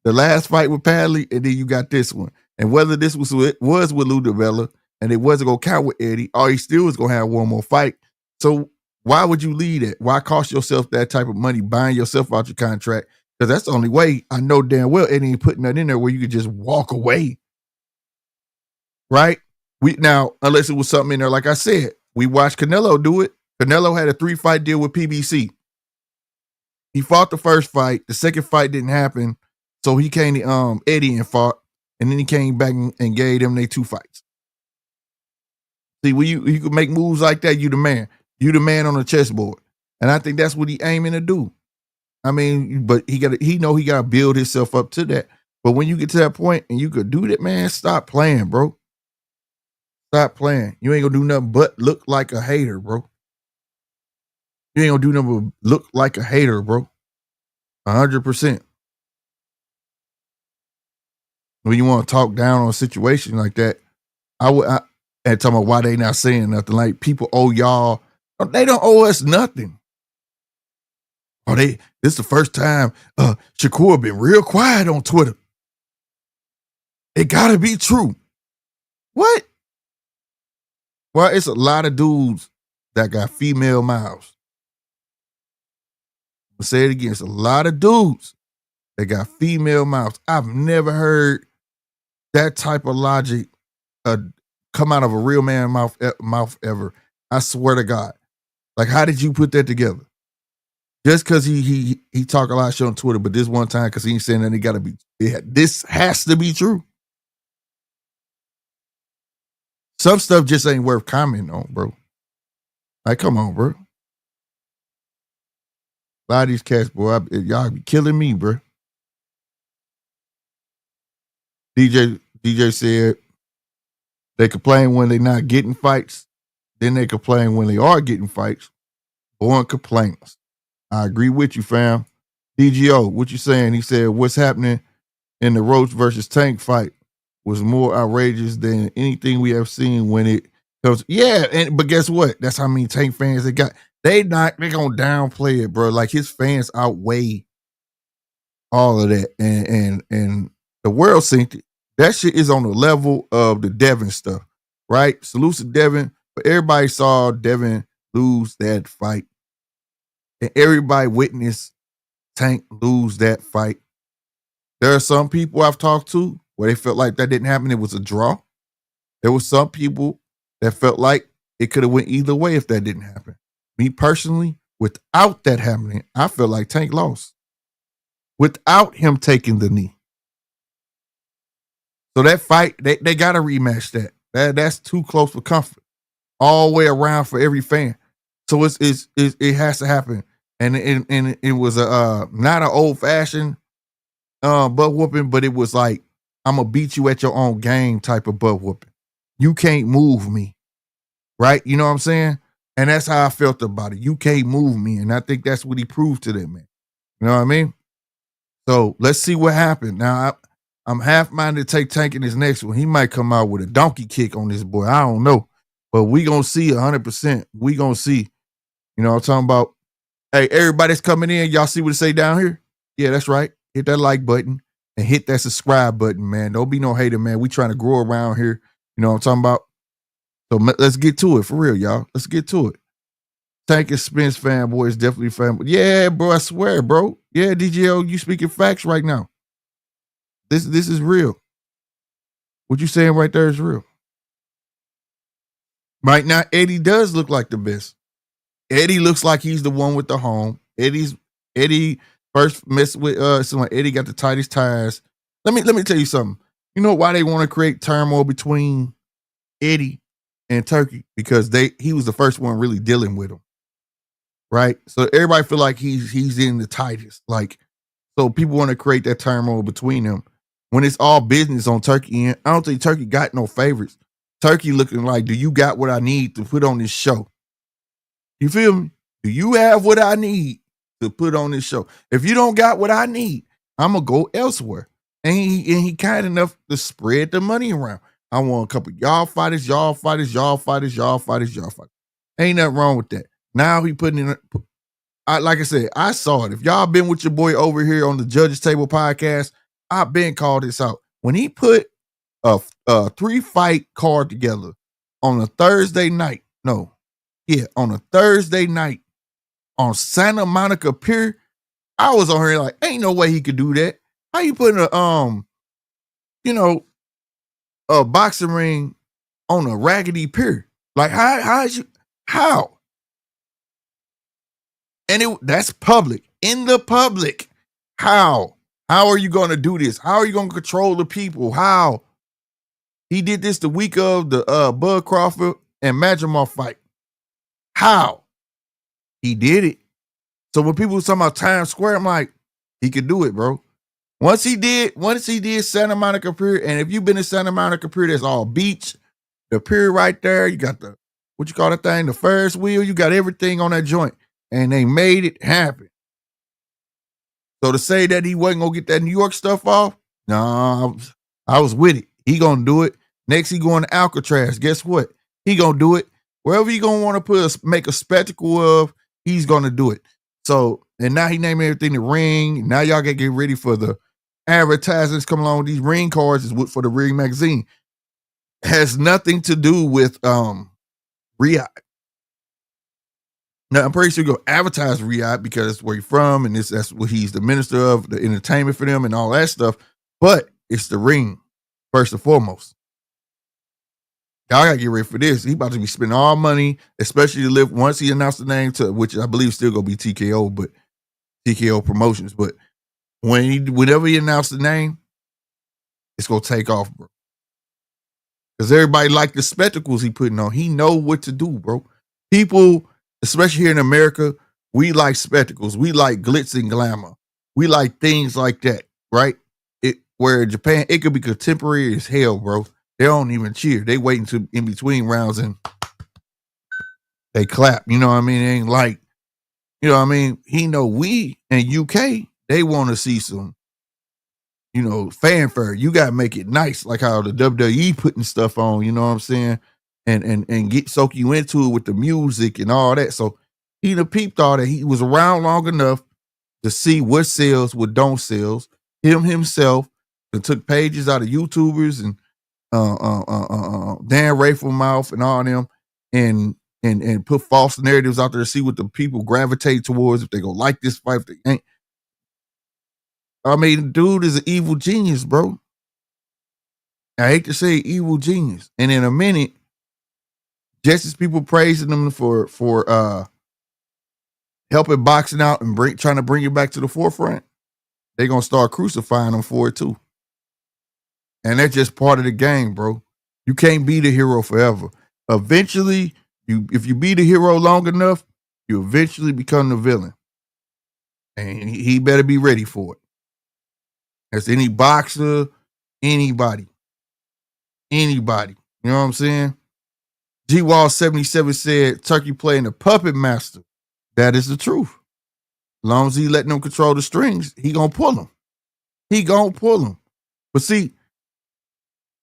the last fight with Padley, and then you got this one. And whether this was with Lou DiBella and it wasn't gonna count with Eddie, or he still was gonna have one more fight. So why would you lead it? Why cost yourself that type of money buying yourself out your contract? Because that's the only way. I know damn well Eddie ain't putting that in there where you could just walk away. Right? Now, unless it was something in there, like I said, we watched Canelo do it. Canelo had a 3-fight deal with PBC. He fought the first fight. The second fight didn't happen. So he came to Eddie and fought. And then he came back and gave them their 2 fights. See, when you could make moves like that, you the man. You the man on the chessboard. And I think that's what he aiming to do. I mean, but he gotta build himself up to that. But when you get to that point and you could do that, man, stop playing, bro. Stop playing. You ain't gonna do nothing but look like a hater, bro. You ain't gonna do nothing but look like a hater, bro. 100%. When you want to talk down on a situation like that, and talking about why they not saying nothing. Like, people owe y'all. They don't owe us nothing. This is the first time Shakur been real quiet on Twitter. It gotta be true. What? Well, it's a lot of dudes that got female mouths. I'll say it again. It's a lot of dudes that got female mouths. I've never heard that type of logic come out of a real man mouth ever. I swear to God. Like, how did you put that together? Just because he talk a lot of shit on Twitter, but this one time because he ain't saying that, it gotta be. This has to be true. Some stuff just ain't worth commenting on, bro. Like, come on, bro. A lot of these cats, boy, y'all be killing me, bro. DJ said they complain when they not getting fights. Then they complain when they are getting fights. Born complaints. I agree with you, fam. DGO, what you saying? He said, what's happening in the Roach versus Tank fight was more outrageous than anything we have seen when it comes. Yeah, but guess what? That's how many Tank fans they got. They gonna downplay it, bro. Like, his fans outweigh all of that. And the world synced it. That shit is on the level of the Devin stuff, right? Salute to Devin, but everybody saw Devin lose that fight. And everybody witnessed Tank lose that fight. There are some people I've talked to where they felt like that didn't happen. It was a draw. There were some people that felt like it could have went either way if that didn't happen. Me personally, without that happening, I feel like Tank lost. Without him taking the knee. So that fight, they got to rematch that. That's too close for comfort. All the way around for every fan. So it has to happen. And it was not an old-fashioned butt whooping, but it was like, I'm going to beat you at your own game type of butt whooping. You can't move me. Right? You know what I'm saying? And that's how I felt about it. You can't move me. And I think that's what he proved to them, man. You know what I mean? So let's see what happened. Now, I'm half-minded to take Tank in his next one. He might come out with a donkey kick on this boy. I don't know. But we going to see 100%. We going to see. You know what I'm talking about? Hey, everybody's coming in. Y'all see what it say down here? Yeah, that's right. Hit that like button and hit that subscribe button, man. Don't be no hater, man. We trying to grow around here. You know what I'm talking about? So let's get to it. For real, y'all. Let's get to it. Tank and Spence fanboy is definitely fanboy. Yeah, bro, I swear, bro. Yeah, DJO, you speaking facts right now. This is real. What you saying right there is real. Right now, Eddie does look like the best. Eddie looks like he's the one with the home. Eddie first messed with someone. Eddie got the tightest ties. Let me tell you something. You know why they want to create turmoil between Eddie and Turkey? Because he was the first one really dealing with him. Right? So everybody feel like he's in the tightest. Like, so people want to create that turmoil between them. When it's all business on Turkey end, I don't think Turkey got no favorites. Turkey looking like, do you got what I need to put on this show? You feel me? Do you have what I need to put on this show? If you don't got what I need, I'm gonna go elsewhere. And he kind enough to spread the money around. I want a couple y'all fighters. Ain't nothing wrong with that. Now he putting in. Like I said, I saw it. If y'all been with your boy over here on the Judges Table podcast, I've been called this out. When he put a 3-fight card together on a Thursday night, on a Thursday night on Santa Monica Pier, I was on here like, ain't no way he could do that. How you putting a boxing ring on a raggedy pier? Like how? And that's public, in the public. How? How are you going to do this? How are you going to control the people? How? He did this the week of the Bud Crawford and Majamar fight. How? He did it. So when people were talking about Times Square, I'm like, he could do it, bro. Once he did Santa Monica Pier, and if you've been in Santa Monica Pier, there's all beach, the pier right there. You got the, what you call that thing, the Ferris wheel. You got everything on that joint. And they made it happen. So to say that he wasn't gonna get that New York stuff off, no, I was with it. He gonna do it. Next, he going to Alcatraz. Guess what? He gonna do it. Wherever he gonna want to make a spectacle of, he's gonna do it. So, and now he named everything the ring. Now y'all gotta get ready for the advertisements coming along with these ring cards. Is for the Ring magazine. Has nothing to do with Riyadh. Now, I'm pretty sure you're going to advertise Riyadh because that's where he's from, and that's what he's the minister of, the entertainment for them and all that stuff. But it's the ring, first and foremost. Y'all got to get ready for this. He about to be spending all money, especially to live once he announced the name, to which I believe still going to be TKO, but TKO Promotions. But whenever he announced the name, it's going to take off, bro. Because everybody like the spectacles he putting on. He know what to do, bro. People, especially here in America, we like spectacles. We like glitz and glamour. We like things like that, right? Where in Japan, it could be contemporary as hell, bro. They don't even cheer. They wait until in between rounds and they clap. You know what I mean? It ain't like, you know what I mean? He know we in UK, they want to see some, fanfare. You got to make it nice, like how the WWE putting stuff on, you know what I'm saying? And soak you into it with the music and all that. So he done peeped all that. He was around long enough to see what sells, what don't sells. Him himself and took pages out of YouTubers and Dan Rayful and all them and put false narratives out there to see what the people gravitate towards, if they go like this fight, if they ain't. I mean, dude is an evil genius, bro. I hate to say evil genius. And in a minute, just as people praising them for helping boxing out and trying to bring it back to the forefront, they're going to start crucifying them for it too. And that's just part of the game, bro. You can't be the hero forever. Eventually, if you be the hero long enough, you eventually become the villain. And he better be ready for it. As any boxer, anybody. You know what I'm saying? G-Wall 77 said Turkey playing the puppet master. That is the truth. As long as he letting them control the strings, he gonna pull them. But see,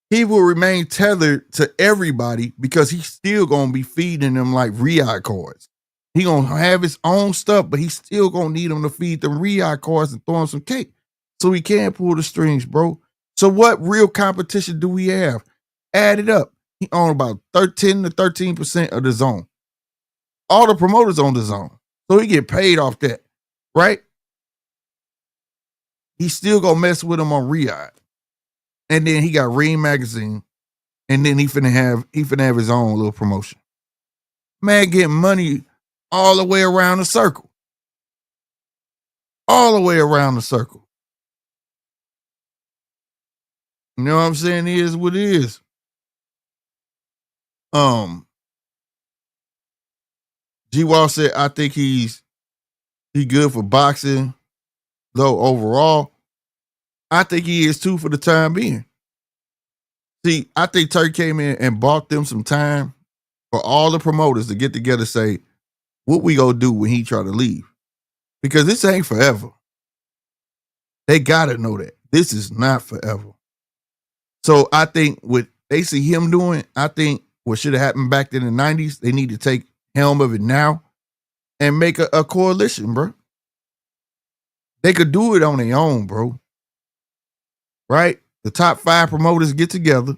he will remain tethered to everybody because he's still gonna be feeding them like Riyadh cards. He gonna have his own stuff, but he's still gonna need them to feed them Riyadh cards and throw him some cake. So he can't pull the strings, bro. So what real competition do we have? Add it up. He own about 13 to 13% of the zone. All the promoters on the zone. So he get paid off that, right? He still gonna mess with him on Riyadh. And then he got Ring magazine. And then he finna have his own little promotion. Man getting money all the way around the circle. All the way around the circle. You know what I'm saying? It is what it is. G-Wall said, I think he good for boxing, though overall. I think he is too for the time being. See, I think Turkey came in and bought them some time for all the promoters to get together and say, what we gonna do when he try to leave? Because this ain't forever. They gotta know that this is not forever. So I think what they see him doing, I think what should have happened back in the 90s, they need to take helm of it now and make a coalition, bro. They could do it on their own, bro. Right? The top 5 promoters get together,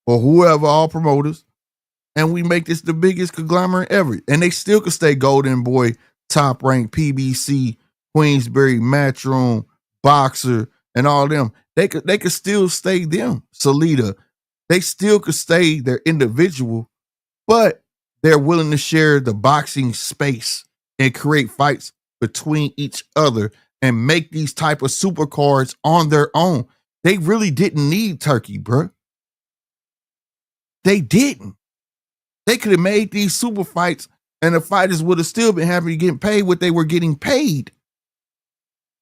or whoever, all promoters, and we make this the biggest conglomerate ever. And they still could stay Golden Boy, Top Rank, PBC, Queensberry, Matchroom, Boxer, and all them. They could still stay them. Salida. They still could stay their individual, but they're willing to share the boxing space and create fights between each other and make these type of super cards on their own. They really didn't need Turkey, bro. They didn't. They could have made these super fights and the fighters would have still been happy getting paid what they were getting paid.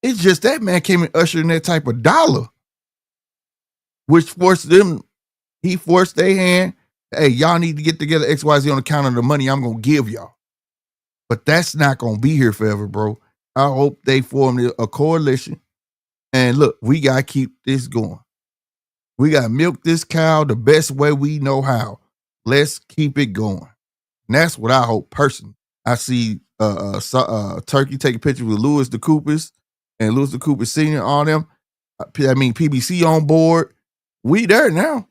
It's just that man came and ushered in that type of dollar, which forced them, he forced their hand. Hey, y'all need to get together XYZ on account of the money I'm going to give y'all. But that's not going to be here forever, bro. I hope they form a coalition. And look, we got to keep this going. We got to milk this cow the best way we know how. Let's keep it going. And that's what I hope personally. I see Turkey take a picture with Louis the Coopers and Louis the Cooper Sr. on them. I mean, PBC on board. We there now.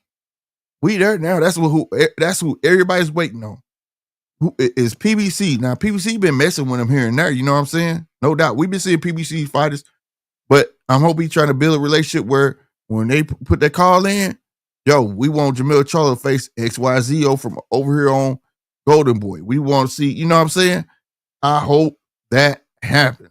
We there now. That's who everybody's waiting on. Who is PBC? Now, PBC been messing with them here and there. You know what I'm saying? No doubt. We've been seeing PBC fighters, but I'm hoping he's trying to build a relationship where when they put that call in, yo, we want Jamil Charlo to face XYZO from over here on Golden Boy. We want to see, you know what I'm saying? I hope that happens.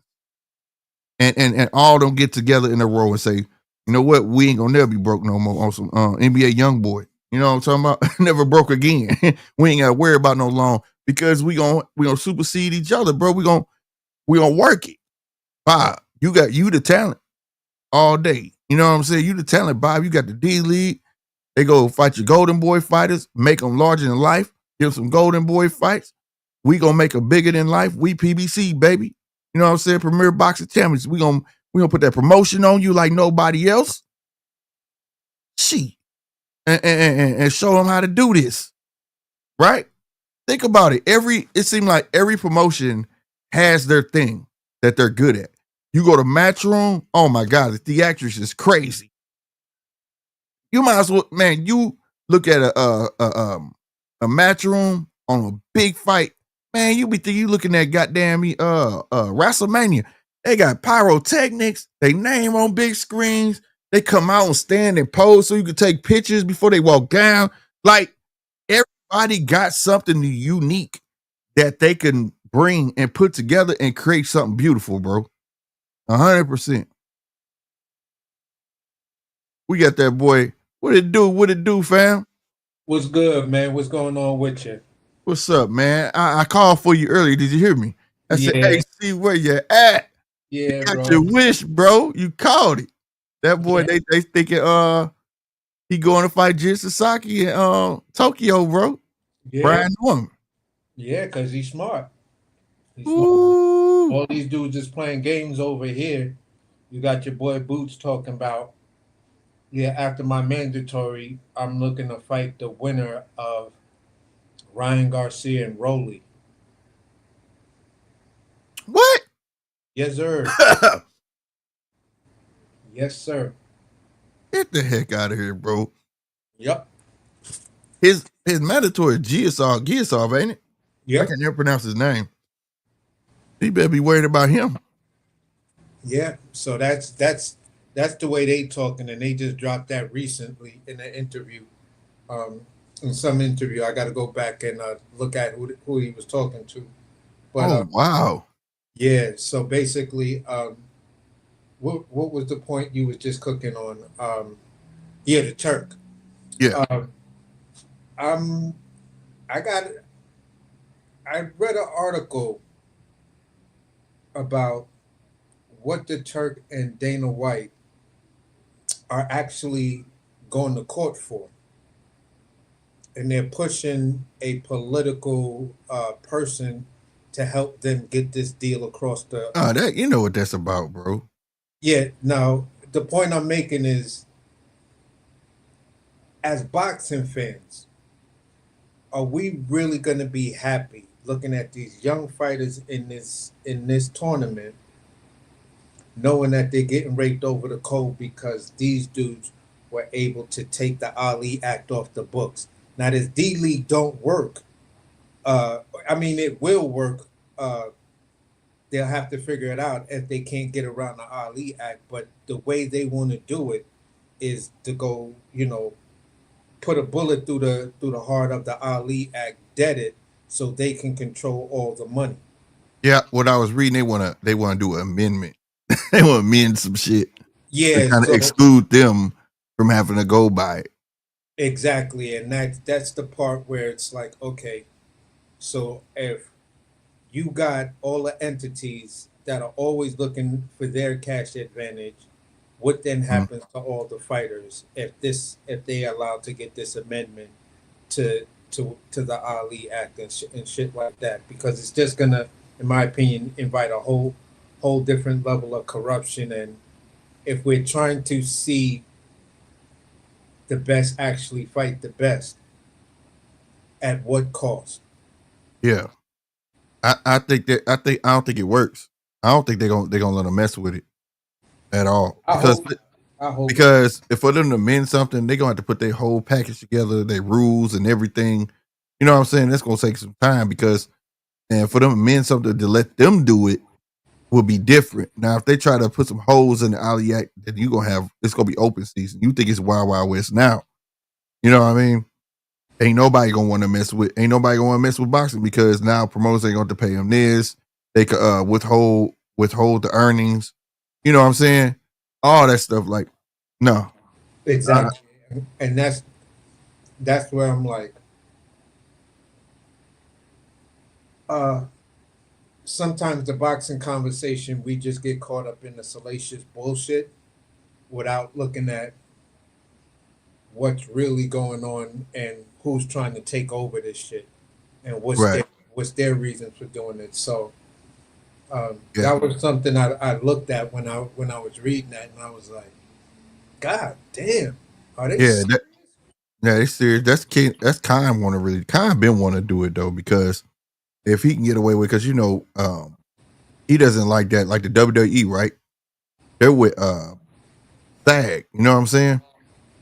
And all them get together in a row and say, you know what? We ain't gonna never be broke no more on some NBA young boy. You know what I'm talking about? Never broke again. We ain't gotta worry about no loan because we gonna supersede each other, bro. We gonna work it. Bob, you the talent all day. You know what I'm saying? You the talent, Bob. You got the D League. They go fight your Golden Boy fighters, make them larger than life, give some Golden Boy fights. We gonna make them bigger than life. We PBC, baby. You know what I'm saying? Premier Boxing Champions. We gonna put that promotion on you like nobody else. And show them how to do this. Right? Think about it. It seems like every promotion has their thing that they're good at. You go to Matchroom, oh my God, the theatrics is crazy. You might as well, man, you look at a Matchroom on a big fight, man, you looking at goddamn WrestleMania. They got pyrotechnics, they name on big screens, they come out and stand and pose so you can take pictures before they walk down. Like, everybody got something unique that they can bring and put together and create something beautiful, bro. 100%. We got that boy. What it do, fam? What's good, man? What's going on with you? What's up, man? I called for you earlier. Did you hear me? I said, Yeah. hey, see where you at. Yeah, You got bro. your wish, bro. You called it. That boy, Yeah. they thinking he going to fight Jin Sasaki in Tokyo, bro. Yeah, Brian Norman. yeah, because he's smart. He's smart. Ooh. All these dudes is playing games over here. You got your boy Boots talking about, yeah, after my mandatory, I'm looking to fight the winner of Ryan Garcia and Rolly. What? Yes, sir. Yes, sir. Get the heck out of here, bro. Yep. His mandatory Giasov, ain't it? I Yep. can never pronounce his name. He better be worried about him. Yeah. So that's the way they talking, and they just dropped that recently in an interview. In some interview, I got to go back and look at who he was talking to. But Wow. yeah. So basically, what was the point you was just cooking on? Yeah, the Turk. Yeah. I read an article about what the Turk and Dana White are actually going to court for. they're pushing a political person to help them get this deal across the. That you know what that's about, bro. Yeah. Now the point I'm making is, as boxing fans, are we really going to be happy looking at these young fighters in this tournament, knowing that they're getting raked over the coal because these dudes were able to take the Ali Act off the books? Now, this D League don't work. I mean, it will work. They'll have to figure it out if they can't get around the Ali Act. But the way they want to do it is to go, put a bullet through the heart of the Ali Act, dead it, so they can control all the money. Yeah, what I was reading, they wanna do an amendment. They want to amend some shit. Yeah, to kind of so exclude them from having to go by it. exactly, and that's the part where it's like, okay, so if you got all the entities that are always looking for their cash advantage, what then happens to all the fighters if they allowed to get this amendment to the Ali Act and shit like that? Because it's just gonna, in my opinion, invite a whole different level of corruption. And if we're trying to see the best actually fight the best, at what cost? Yeah, I don't think it works. I don't think they're gonna let them mess with it at all I hope because if for them to amend something, they're gonna have to put their whole package together, their rules and everything. You know what I'm saying? That's gonna take some time and for them to amend something to let them do it will be different. Now, if they try to put some holes in the Ali Act, then it's gonna be open season. You think it's Wild Wild West now? You know what I mean? Ain't nobody gonna want to mess with boxing because now promoters ain't going to pay them this. They could withhold the earnings. You know what I'm saying? All that stuff. Like, no, exactly, and that's where I'm like, sometimes the boxing conversation, we just get caught up in the salacious bullshit without looking at what's really going on and who's trying to take over this shit and right? what's their reasons for doing it. So Yeah, that was something I looked at when I was reading that, and I was like, God damn, are they? yeah, it's serious. That's Khan Khan been want to do it though because if he can get away with, because he doesn't like that, like the WWE, right? They're with SAG. You know what I'm saying?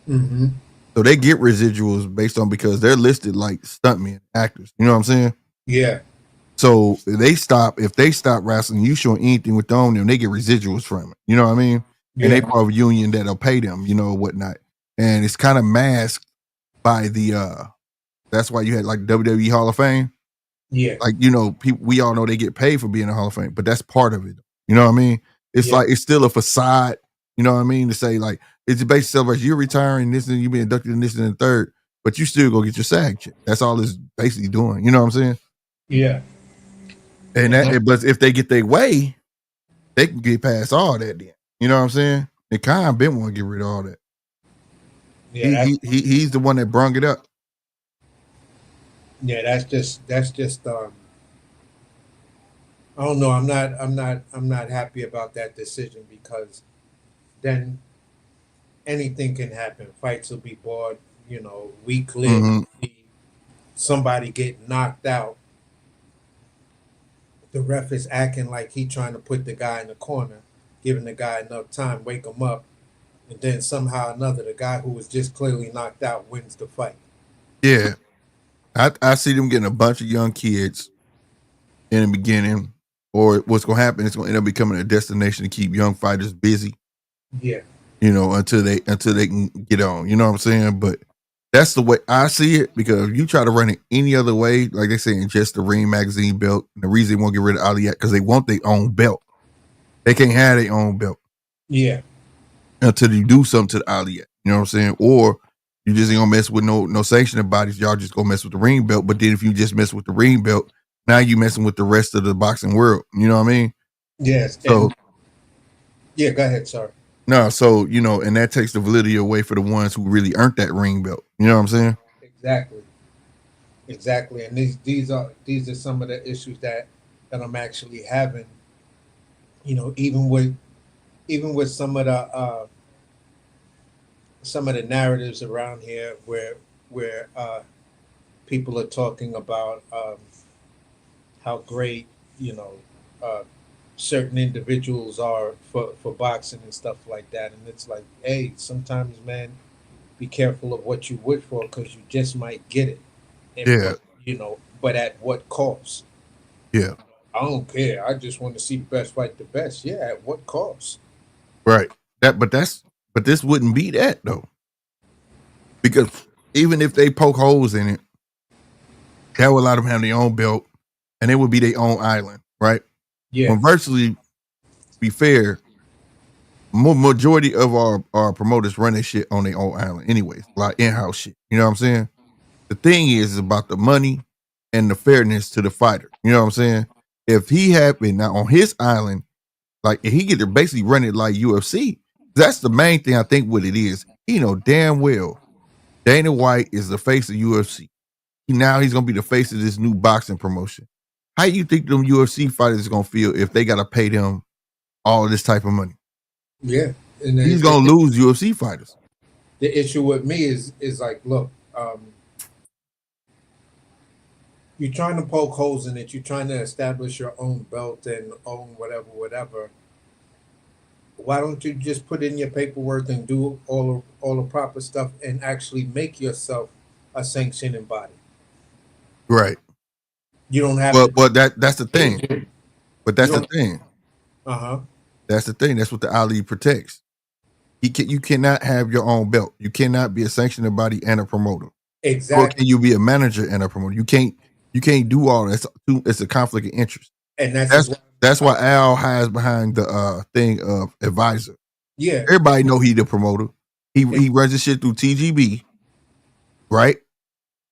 Mm-hmm. So they get residuals based on because they're listed like stuntmen, actors. You know what I'm saying? Yeah, So if they stop wrestling, you showing anything with them, they get residuals from it. You know what I mean? And they yeah, part of a union that'll pay them, whatnot. And it's kind of masked by that's why you had like WWE Hall of Fame. yeah, Like, people, we all know they get paid for being in the Hall of Fame, but that's part of it. You know what I mean? It's yeah, like it's still a facade, you know what I mean? To say like it's basically celebrating you're retiring this and you being inducted in this and the third, but you still go get your SAG check. That's all it's basically doing. You know what I'm saying? yeah. But if they get their way, they can get past all that. Then you know what I'm saying? And Khan been want to get rid of all that. Yeah, He's the one that brung it up. yeah. That's just. I don't know. I'm not happy about that decision because then anything can happen. Fights will be bought. Week lived. Mm-hmm. Somebody get knocked out. The ref is acting like he trying to put the guy in the corner, giving the guy enough time, wake him up, and then somehow or another, the guy who was just clearly knocked out wins the fight. Yeah, I see them getting a bunch of young kids in the beginning, or what's going to happen is going to end up becoming a destination to keep young fighters busy. Yeah, until they can get on. You know what I'm saying? But that's the way I see it, because if you try to run it any other way, like they say in just the Ring magazine belt, and the reason they won't get rid of Ali because they want their own belt. They can't have their own belt. Yeah. Until you do something to the Ali. You know what I'm saying? Or you just ain't gonna mess with no sanctioning bodies. Y'all just gonna mess with the ring belt. But then if you just mess with the ring belt, now you messing with the rest of the boxing world. You know what I mean? Yes. So yeah, go ahead, sorry. No, so and that takes the validity away for the ones who really earned that ring belt. You know what I'm saying? Exactly. Exactly, and these are some of the issues that I'm actually having. You know, even with some of the narratives around here where people are talking about how great you know uh, certain individuals are for boxing and stuff like that, and it's like, hey, sometimes, man, be careful of what you wish for because you just might get it, and Yeah, but at what cost? yeah, I don't care. I just want to see the best fight the best. Yeah, at what cost? right. But this wouldn't be that though, because even if they poke holes in it, that would allow them to have their own belt, and it would be their own island, right? Yeah, When virtually, be fair, majority of our promoters run their shit on their own island, anyways, like in-house shit. You know what I'm saying? The thing is about the money and the fairness to the fighter. You know what I'm saying? If he had been now on his island, like if he get to basically run it like UFC, that's the main thing I think what it is. You know damn well Dana White is the face of UFC. Now he's gonna be the face of this new boxing promotion. How you think them UFC fighters is gonna feel if they gotta pay them all this type of money? yeah. And He's gonna lose UFC fighters. the issue with me is like, look, you're trying to poke holes in it. You're trying to establish your own belt and own whatever. Why don't you just put in your paperwork and do all the proper stuff and actually make yourself a sanctioning body? Right. You don't have Well, to. that's the thing. But You that's the don't. thing. Uh huh. That's the thing. That's what the Ali protects. You cannot have your own belt. You cannot be a sanctioning body and a promoter. Nor Exactly. can you be a manager and a promoter. You can't do all that. It's a conflict of interest. And that's That's exactly. that's why Al hides behind the thing of advisor. Yeah. Everybody know he the promoter. He runs his shit through TGB, right?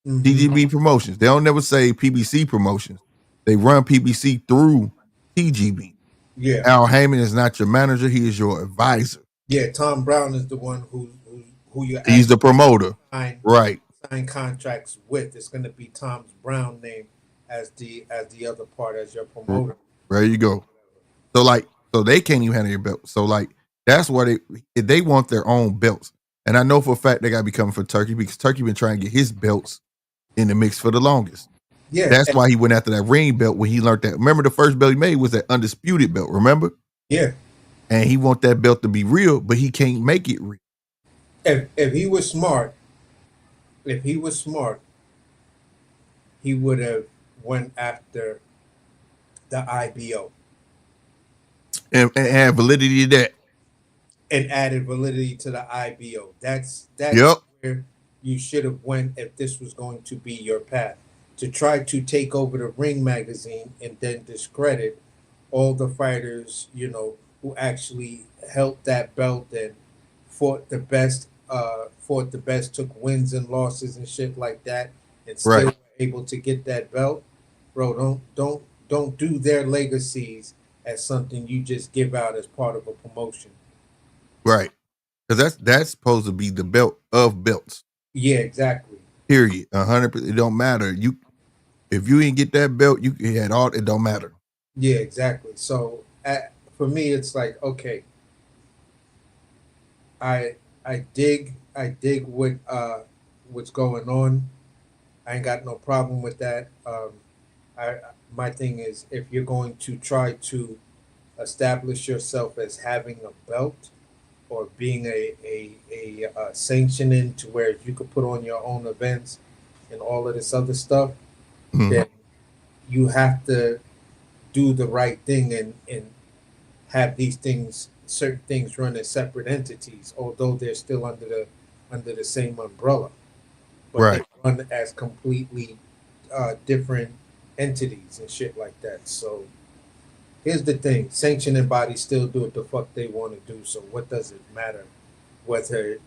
Mm-hmm. TGB Promotions. They don't never say PBC Promotions. They run PBC through TGB. Yeah. Al Heyman is not your manager. He is your advisor. Yeah. Tom Brown is the one who you He's the promoter. sign Right. sign contracts with. It's going to be Tom's Brown name as the other part as your promoter. There you go. So they can't even handle your belt. So like that's why they want their own belts. And I know for a fact they gotta be coming for Turkey because Turkey been trying to get his belts in the mix for the longest. Yeah. That's why he went after that ring belt when he learned that. Remember the first belt he made was that undisputed belt, remember? Yeah. And he want that belt to be real, but he can't make it real. If he was smart, he would have went after the IBO And have validity to that. and added validity to the IBO. That's Yep. where you should have went if this was going to be your path. To try to take over the Ring magazine and then discredit all the fighters, who actually held that belt and fought the best, took wins and losses and shit like that, and still Right. were able to get that belt. Bro, don't do their legacies as something you just give out as part of a promotion. Right. Because that's supposed to be the belt of belts. Yeah, exactly. Period. 100%. It don't matter. If you ain't get that belt, you had all. It don't matter. Yeah, exactly. So for me, it's like, okay, I I dig what's going on. I ain't got no problem with that. I My thing is, if you're going to try to establish yourself as having a belt or being a sanctioning to where you could put on your own events and all of this other stuff, then you have to do the right thing and have certain things run as separate entities, although they're still under the same umbrella, but Right. they run as completely different entities and shit like that. So here's the thing: sanctioning bodies still do what the fuck they want to do. So what does it matter whether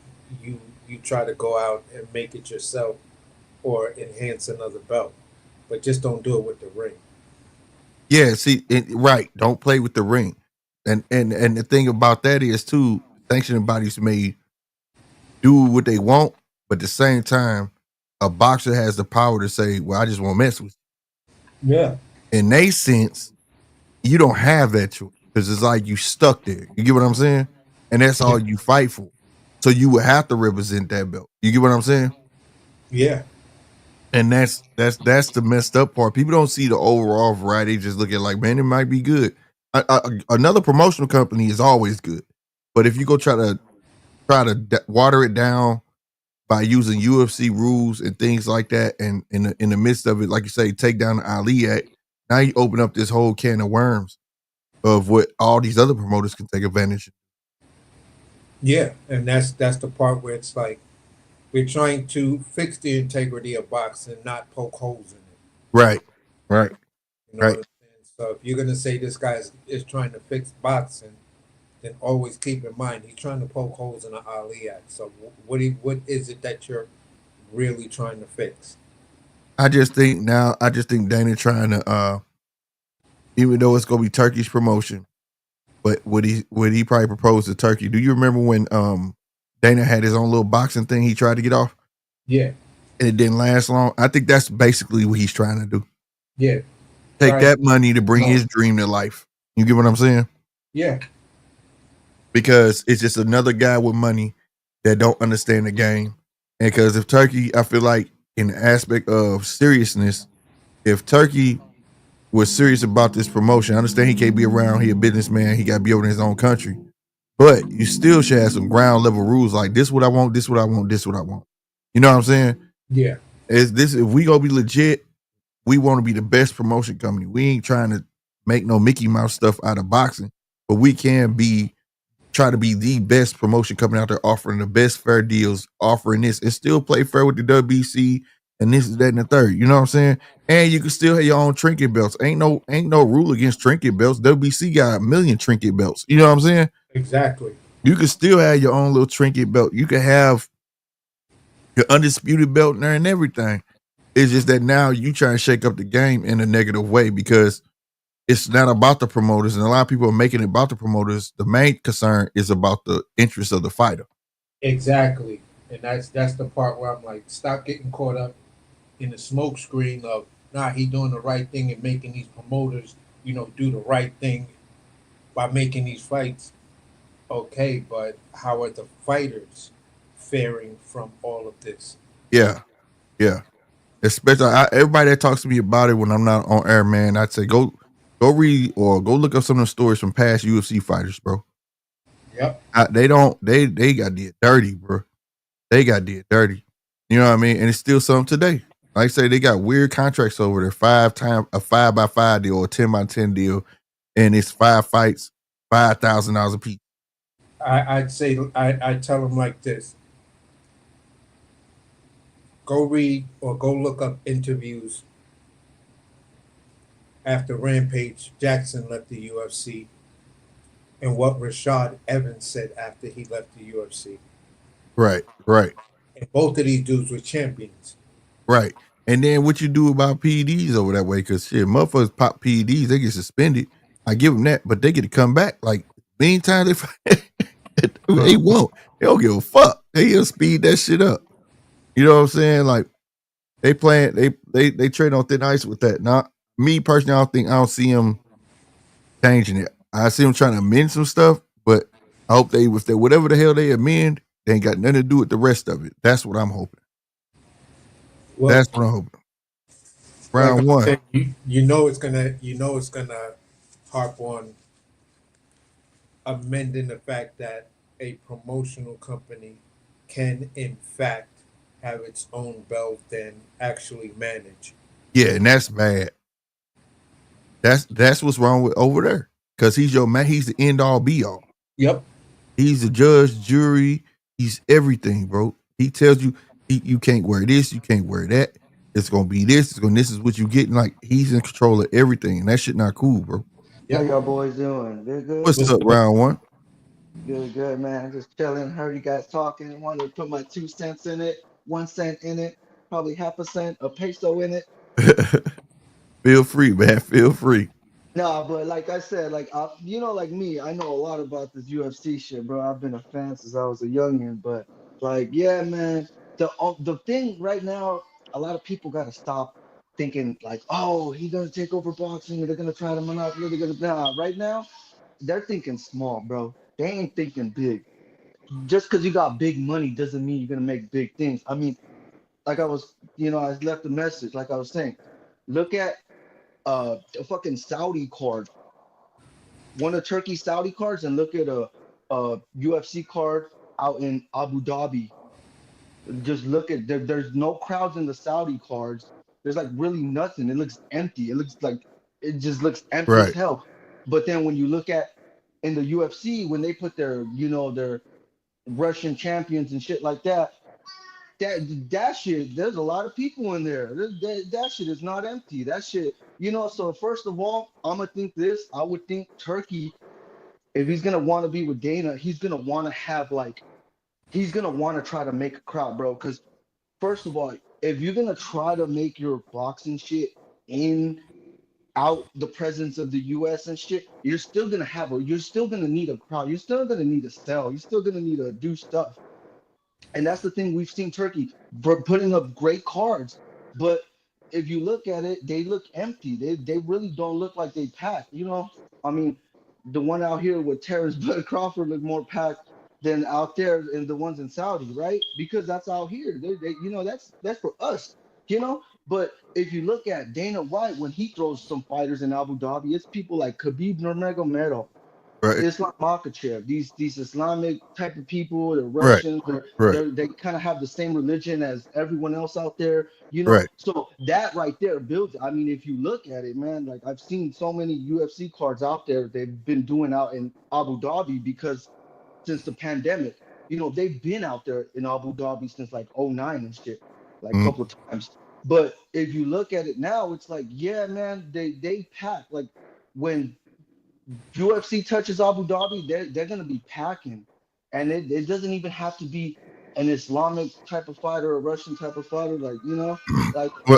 you try to go out and make it yourself or enhance another belt? But just don't do it with the ring. Yeah, see, right. Don't play with the ring. And the thing about that is too, sanctioning bodies may do what they want, but at the same time, a boxer has the power to say, "Well, I just won't mess with you." Yeah. In they sense, you don't have that choice because it's like you stuck there. You get what I'm saying? And that's all you fight for. So you would have to represent that belt. You get what I'm saying? Yeah. And that's the messed up part. People don't see the overall variety. They just look at like, man, it might be good. Another promotional company is always good, but if you go try to water it down by using UFC rules and things like that, and in the midst of it, like you say, take down the Ali Act, now you open up this whole can of worms of what all these other promoters can take advantage of. Yeah. And that's the part where it's like we're trying to fix the integrity of boxing, not poke holes in it. Right, right, You know what right. I'm saying? So if you're gonna say this guy is trying to fix boxing, then always keep in mind he's trying to poke holes in the Ali Act. So what is it that you're really trying to fix? I just think Dana trying to, even though it's gonna be Turkey's promotion, but would he probably propose to Turkey? Do you remember when Dana had his own little boxing thing he tried to get off? Yeah. And it didn't last long. I think that's basically what he's trying to do. Yeah. Take Right. that money to bring his dream to life. You get what I'm saying? Yeah. Because it's just another guy with money that don't understand the game. And because if Turkey, I feel like in the aspect of seriousness, if Turkey was serious about this promotion, I understand he can't be around. He a businessman. He got to be over in his own country. But you still should have some ground level rules like this what I want, this what I want, this what I want. You know what I'm saying? Yeah. Is this if we gonna be legit, we want to be the best promotion company. We ain't trying to make no Mickey Mouse stuff out of boxing, but we can try to be the best promotion company out there, offering the best fair deals, offering this, and still play fair with the WBC and this, that, and the third. You know what I'm saying? And you can still have your own trinket belts. Ain't no rule against trinket belts. WBC got a million trinket belts. You know what I'm saying? Exactly. You can still have your own little trinket belt. You can have your undisputed belt in there and everything. It's just that now you try to shake up the game in a negative way because it's not about the promoters, and a lot of people are making it about the promoters. The main concern is about the interest of the fighter. Exactly. And that's the part where I'm like, stop getting caught up in the smoke screen of he doing the right thing and making these promoters, do the right thing by making these fights. Okay, but how are the fighters faring from all of this? Yeah, yeah. Especially everybody that talks to me about it when I'm not on air, man, I'd say go read or go look up some of the stories from past UFC fighters, bro. Yep. They got did dirty, bro. They got did dirty. You know what I mean? And it's still some today. Like I say, they got weird contracts over there. 5x5 deal or 10x10 deal, and it's 5 fights, $5,000 a piece. I'd say I tell them like this: go read or go look up interviews after Rampage Jackson left the UFC, and what Rashad Evans said after he left the UFC. Right. And both of these dudes were champions. Right. And then what you do about PEDs over that way, because shit, motherfuckers pop PEDs, they get suspended. I give them that, but they get to come back. Like, meantime, they won't. They don't give a fuck. They just speed that shit up. You know what I'm saying? Like, they trade on thin ice with that. Now, me personally, I don't see them changing it. I see them trying to amend some stuff, but I hope if they whatever the hell they amend, they ain't got nothing to do with the rest of it. That's what I'm hoping. Well, that's what I'm hoping. Round one. Saying, it's gonna harp on amending the fact that a promotional company can in fact have its own belt and actually manage. Yeah, and that's bad. That's what's wrong with over there. Cause he's your man, he's the end all be all. Yep. He's the judge, jury, he's everything, bro. He tells you you can't wear this, you can't wear that. It's gonna be this. This is what you getting. Like he's in control of everything, and that shit not cool, bro. How y'all boys doing? Good. What's up, round one? Good, man. Just chilling. Heard you guys talking. Wanted to put my 2 cents in it, 1 cent in it, probably half a cent, a peso in it. Feel free, man. Feel free. No, but like I said, like like me, I know a lot about this UFC shit, bro. I've been a fan since I was a youngin', but like, yeah, man. The thing right now, a lot of people got to stop thinking like, oh, he's gonna take over boxing, and they're gonna try to monopoly. They're gonna right now. They're thinking small, bro. They ain't thinking big. Just because you got big money doesn't mean you're gonna make big things. I mean, like I was, I left a message. Like I was saying, look at a fucking Saudi card, one of Turkey's Saudi cards, and look at a UFC card out in Abu Dhabi. Just look at there's no crowds in the Saudi cards. There's like really nothing. It looks empty. It just looks empty as Right. hell. But then when you look at in the UFC, when they put their their Russian champions and shit like that, that shit, there's a lot of people in there. That shit is not empty. That shit, so first of all, I'm gonna think this. I would think Turkey, if he's gonna want to be with Dana, he's gonna want to have he's gonna want to try to make a crowd, bro. Because first of all, if you're gonna try to make your boxing shit in out the presence of the US and shit, you're still gonna need a crowd. You're still gonna need to sell. You're still gonna need to do stuff. And that's the thing, we've seen Turkey putting up great cards, but if you look at it, they look empty. They really don't look like they packed. I mean, the one out here with Terrence Bud Crawford look more packed than out there in the ones in Saudi, right? Because that's out here. That's for us, But if you look at Dana White when he throws some fighters in Abu Dhabi, it's people like Khabib Nurmagomedov, Right. Islam Makhachev, these Islamic type of people, the Right. Russians, Right. they kind of have the same religion as everyone else out there, Right. So that right there builds. I mean, if you look at it, man, like I've seen so many UFC cards out there they've been doing out in Abu Dhabi because since the pandemic, they've been out there in Abu Dhabi since like '09 and shit, like a Mhm. couple of times. But if you look at it now, it's like, yeah, man, they pack like when UFC touches Abu Dhabi, they're gonna be packing, and it doesn't even have to be an Islamic type of fighter or a Russian type of fighter, like Well,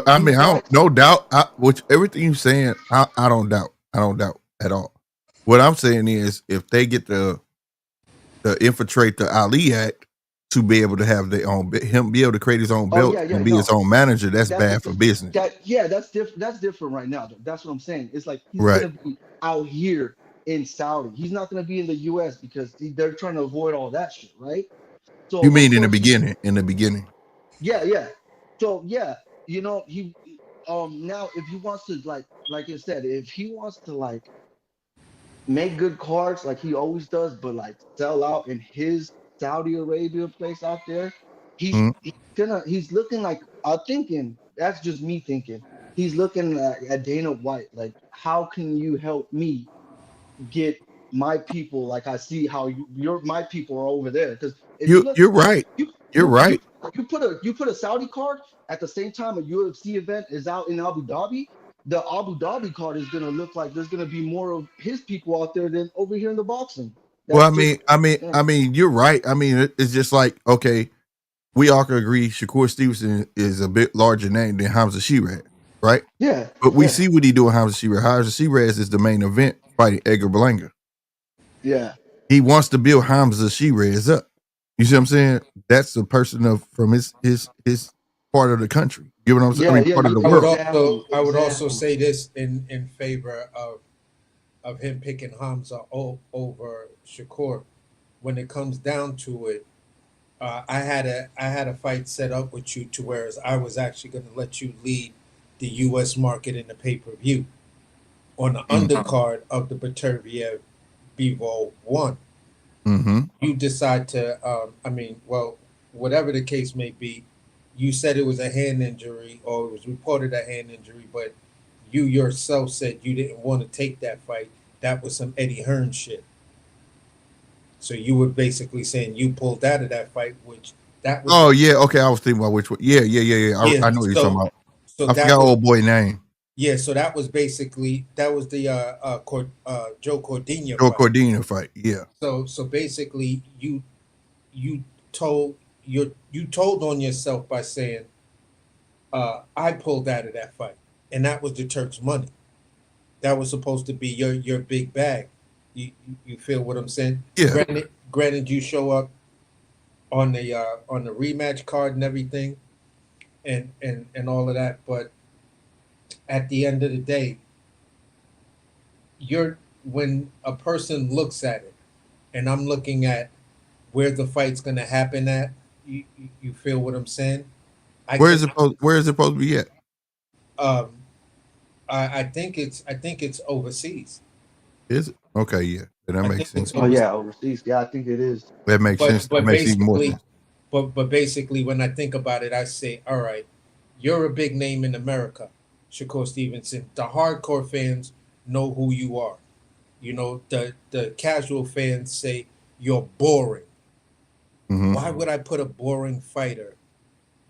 I these mean, guys. no doubt. Which everything you're saying, I don't doubt. I don't doubt at all. What I'm saying is, if they get to infiltrate the Ali Act to be able to have their own, him be able to create his own Oh belt yeah, yeah, and be his no, own manager, that's that's bad for business. that's different. That's different right now. That's what I'm saying. It's like he's Right. gonna be out here in Saudi. He's not gonna be in the U.S. because they're trying to avoid all that shit, right? So You of mean in the course, beginning? In the beginning. yeah, yeah. So yeah, he now if he wants to like you said, if he wants to make good cards like he always does, but like sell out in his Saudi Arabia place out there, Mhm. he's looking like I'm thinking, that's just me thinking. He's looking at Dana White, like, how can you help me get my people, like I see how my people are over there. Because if you look, You're right. you You're you you right. you put a Saudi card at the same time a UFC event is out in Abu Dhabi, the Abu Dhabi card is gonna look like there's gonna be more of his people out there than over here in the boxing. Well, That's just yeah. you're right. I mean, it's just like, okay, we all can agree Shakur Stevenson is a bit larger name than Hamza Shiraz, right? Yeah, But we yeah, see what he do with Hamza Shiraz. Hamza Shiraz is the main event fighting Edgar Berlanga. yeah, He wants to build Hamza Shiraz up. You see what I'm saying? That's the person from his part of the country. You know what I'm saying? I yeah, mean, yeah. part of the I would world. I would also Exactly. say this in favor of him picking Hamza over Shakur. When it comes down to it, I had a fight set up with you to where I was actually going to let you lead the U.S. market in the pay-per-view on the undercard of the Beterbiev Bivol one. Mm-hmm. You decide to, well, whatever the case may be, you said it was a hand injury or it was reported a hand injury, but you yourself said you didn't want to take that fight. That was some Eddie Hearn shit. So you were basically saying you pulled out of that fight, which that was. Oh yeah, okay. I was thinking about which one. Yeah. I know what you're talking about. So I that forgot was old boy name. so that was basically the Joe Cordina Joe fight. Cordina fight. Yeah. So basically you told you told on yourself by saying I pulled out of that fight, and that was the Turk's money. That was supposed to be your big bag. You feel what I'm saying? Yeah. Granted, you show up on the rematch card and everything, and all of that. But at the end of the day, you're when a person looks at it, and I'm looking at where the fight's going to happen at. You feel what I'm saying? I Where is can. it? Where is it supposed to be at? Um, I think it's overseas. Is it? Okay, yeah. That I makes think sense. it's Oh overseas. yeah, overseas. Yeah, I think it is. That makes sense. That But makes even more basically, sense. but basically, when I think about it, I say, all right, you're a big name in America, Shakur Stevenson. The hardcore fans know who you are. You know, the casual fans say you're boring. Hmm. Why would I put a boring fighter?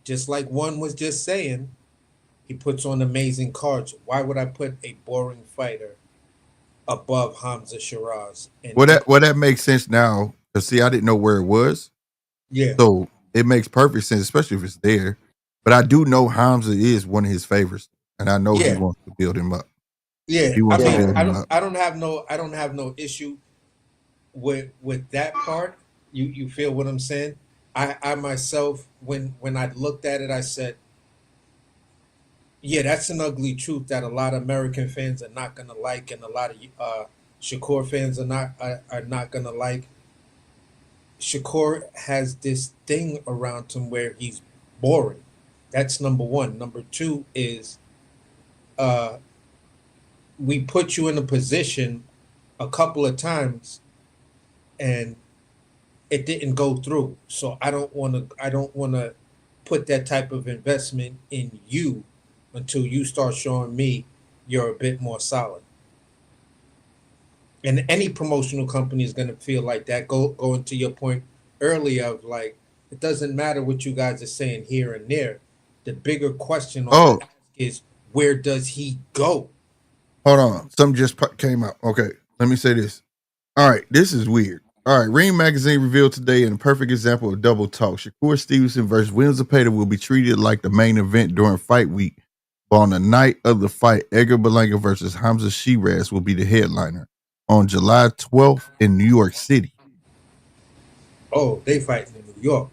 Just like one was just saying, he puts on amazing cards. Why would I put a boring fighter above Hamza Shiraz? And Well, that makes sense now. Cause see, I didn't know where it was, yeah, so it makes perfect sense, especially if it's there. But I do know Hamza is one of his favorites, and I know he yeah, wants to build him up. yeah. He I wants to mean, Yeah. build him up. I don't have no issue with that part. You feel what I'm saying? I myself, when I looked at it, I said, yeah, that's an ugly truth that a lot of American fans are not gonna like, and a lot of Shakur fans are not gonna like. Shakur has this thing around him where he's boring. That's number one. Number two is uh, we put you in a position a couple of times and it didn't go through. So I don't wanna put that type of investment in you until you start showing me you're a bit more solid. And any promotional company is gonna feel like that. Going to your point earlier of like it doesn't matter what you guys are saying here and there. The bigger question or the Oh, ask is where does he go? hold on. Something just came out. Okay, let me say this. All right, this is weird. All right, Ring Magazine revealed today in a perfect example of double talk. Shakur Stevenson versus William Zepeda will be treated like the main event during fight week. But on the night of the fight, Edgar Berlanga versus Hamza Shiraz will be the headliner on July 12th in New York City. Oh, they fighting in New York.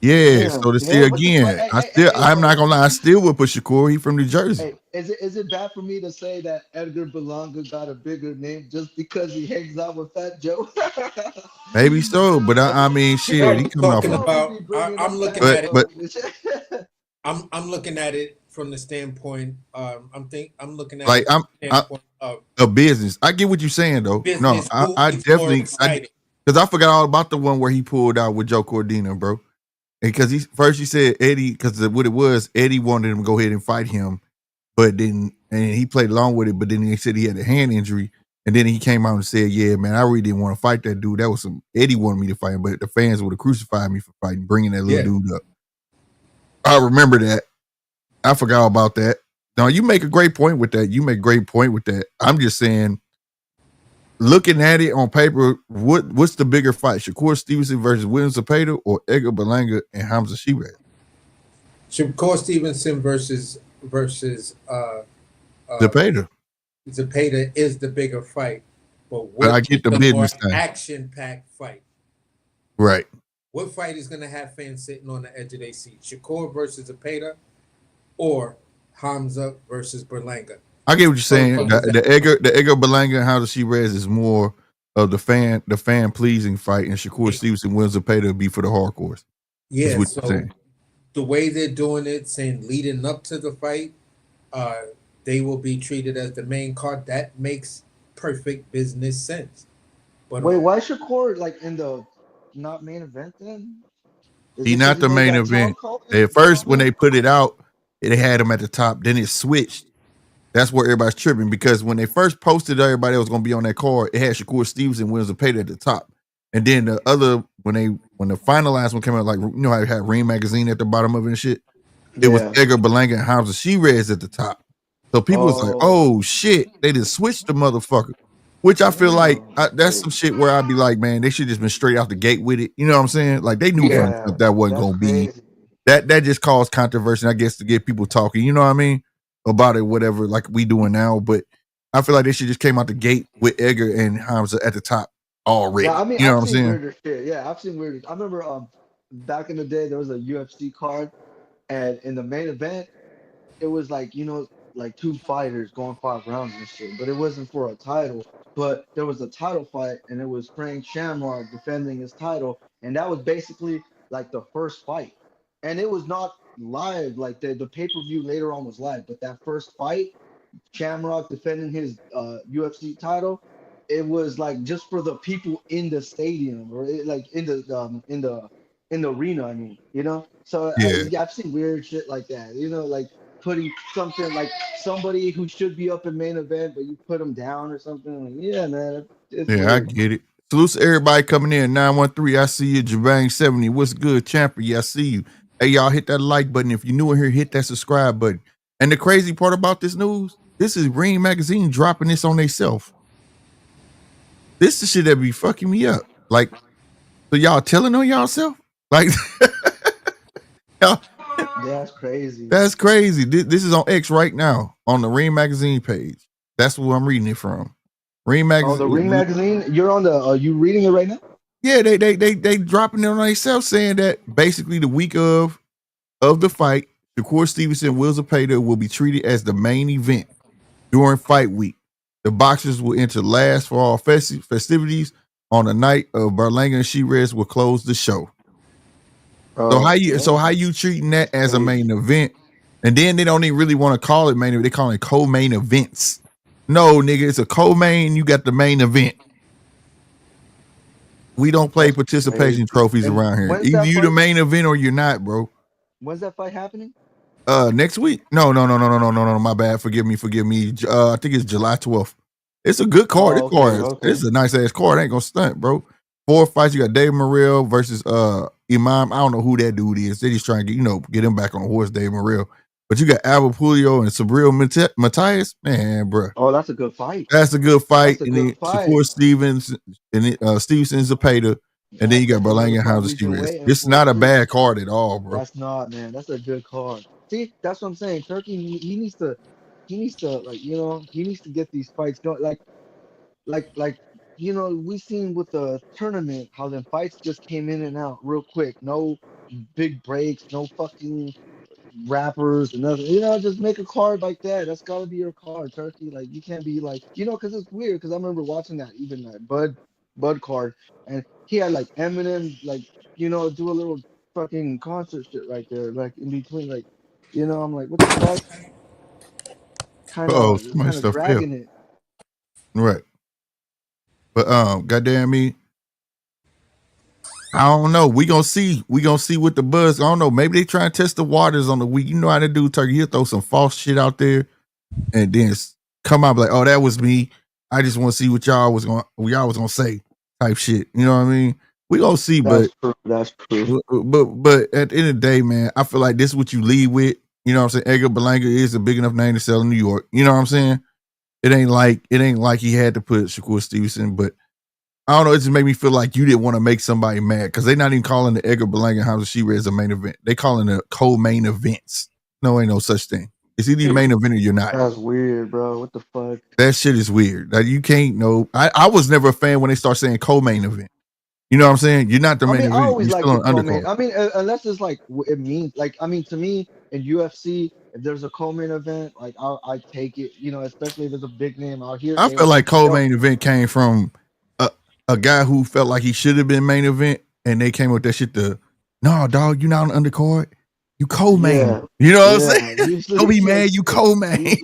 Yeah, Damn. so to see Damn. But again, hey, hey, hey, hey, I'm not so gonna lie, I still would put Shakur. He from New Jersey. hey, is it bad for me to say that Edgar Berlanga got a bigger name just because he hangs out with Fat Joe? Maybe so, but I mean, People shit, No, he I'm coming off talking a, people always about. be bringing I'm up looking Fat at it. but Joe. And shit. I'm looking at it from the standpoint. I'm looking at like it from the I standpoint of a business. I get what you're saying though. No, business. Who I is more definitely exciting? because I forgot all about the one where he pulled out with Joe Cordina, bro. And because he said Eddie, because what it was, Eddie wanted him to go ahead and fight him, but then and he played along with it, but then he said he had a hand injury, and then he came out and said, "Yeah, man, I really didn't want to fight that dude. That was some Eddie wanted me to fight him, but the fans would have crucified me for fighting, bringing that little Yeah. dude up." I remember that. I forgot about that. Now you make a great point with that. You make a great point with that. I'm just saying, looking at it on paper, what's the bigger fight? Shakur Stevenson versus William Zepeda or Edgar Berlanga and Hamza Shiraz? Shakur Stevenson versus uh, Zepeda. Zepeda is the bigger fight, but But I which is get the the more business thing. action-packed fight? Right. What fight is going to have fans sitting on the edge of their seat? Shakur versus Zepeda or Hamza versus Berlanga? I get what you're saying. Motherfuckers that The Edgar Berlanga and Hamza Shiraz is more of the fan pleasing fight, and Shakur Stevenson William Zepeda would be for the hardcores. Is yeah. what you're So saying. the way they're doing it, saying leading up to the fight, uh, they will be treated as the main card. That makes perfect business sense. But Wait, why Shakur like in the not main event then? Is He it because not he the made main that event. talk call? At first, when they put it out, they had him at the top. Then it switched. That's where everybody's tripping because when they first posted everybody that was going to be on that card, it had Shakur Stevenson, Williams Zepeda at the top, and then the other when the finalized one came out, like you know how it had Ring Magazine at the bottom of it and shit. It was Yeah. Edgar Berlanga and Hamza Shiraz at the top. So people was like, Oh. "Oh shit!" They just switched the motherfucker. Which I feel like Damn. that's some shit where I'd be like, man, they should just been straight out the gate with it. You know what I'm saying? Like they knew from the Yeah. jump that wasn't That's gonna be crazy. that. That just caused controversy, I guess, to get people talking. You know what I mean about it, whatever, like we doing now. But I feel like they should just came out the gate with Edgar and Hamza at the top already. Yeah, I mean, You know I've what I'm seen saying? weirder shit. Yeah, I've seen weirder. I remember back in the day there was a UFC card And in the main event, it was like, like two fighters going 5 rounds and shit, but it wasn't for a title. But there was a title fight, and it was Frank Shamrock defending his title, and that was basically like the first fight. And it was not live, like the pay-per-view later on was live, but that first fight, Shamrock defending his UFC title, it was like just for the people in the stadium, or like in the arena. I mean, So Yeah. yeah, I've seen weird shit like that. Like putting something like somebody who should be up in main event, but you put them down or something. Like, yeah, man, it's Yeah, I weird. get it. Salute to everybody coming in. 913, I see you. Jabang 70. What's good, Champer? Yeah, I see you. Hey, y'all, hit that like button. If you're new in here, hit that subscribe button. And the crazy part about this news, this is Green Magazine dropping this on themselves. This is the shit that be fucking me up. Like, so y'all telling on y'allself? Like, That's crazy. that's crazy. This is on X right now on the Ring Magazine page. That's where I'm reading it from. Ring Oh, the Ring Magazine. Magazine. You're on the. Are you reading it right now? Yeah, they dropping it on themselves, saying that basically the week of the fight, Shakur Stevenson and Will Zepeda will be treated as the main event during fight week. The boxers will enter last for all festivities on the night of Berlanga and She-Rez will close the show. So how you treating that as a main event? And then they don't even really want to call it main event. They call it co-main events. No, nigga, it's a co-main. You got the main event. We don't play participation trophies And around here. when's Either that you the fight? main event or you're not, bro. When's that fight happening? Next week? No. My bad. Forgive me. I think it's July 12th. It's a good card. Oh, okay. It's a nice ass card. I ain't gonna stunt, bro. 4 fights. You got Dave Morrell versus Imam. I don't know who that dude is. They just trying to get him back on the horse, Dave Morrell. But you got Albert Pulio and Sabril Matthias. Man, bro. Oh, that's a good fight. That's a good fight. That's a And good then fight. Shakur Stevens and Stevenson Zepeda. And then you got Berlanga and Hauser She-Rez. It's not a bad card at all, bro. That's not, man. That's a good card. See, that's what I'm saying. Turkey, he needs to, like, he needs to get these fights going. Like, we seen with the tournament how them fights just came in and out real quick. No big breaks, no fucking rappers and nothing. Just make a card like that. That's gotta be your card, Turkey. Like, you can't be like, because it's weird. Because I remember watching that, even that Bud card, and he had like Eminem, like, do a little fucking concert shit right there, like in between, like, I'm like, what the fuck? Kind Oh, of, my stuff fell. dragging it. Right. But goddamn me, I don't know. We gonna see what the buzz. I don't know. Maybe they try and test the waters on the week. You know how to do, Turkey. He'll throw some false shit out there, and then come out like, "Oh, that was me. I just want to see what y'all was gonna say," type shit. You know what I mean? We gonna see, That's true. but at the end of the day, man, I feel like this is what you lead with. You know what I'm saying? Edgar Berlanga is a big enough name to sell in New York. You know what I'm saying? It ain't like he had to put Shakur Stevenson, but I don't know. It just made me feel like you didn't want to make somebody mad because they're not even calling the Edgar Berlanga and Hauser She-Rez a main event. They calling it co-main events. No, ain't no such thing. It's either the main event or you're not. That's weird, bro. What the fuck? That shit is weird. Like, you can't know. I was never a fan when they start saying co-main event. You know what I'm saying? You're not the main event. I always You're like still the on co-main. undercard. I mean, unless it's like it means, like, I mean, to me in UFC, if there's a co-main event, like I take it. Especially if it's a big name out here. I feel like co-main event came from a guy who felt like he should have been main event, and they came with that shit. No, dog, you not on undercard. You co-main. Yeah. You know what I'm saying? Usually, Don't be mad. You co-main.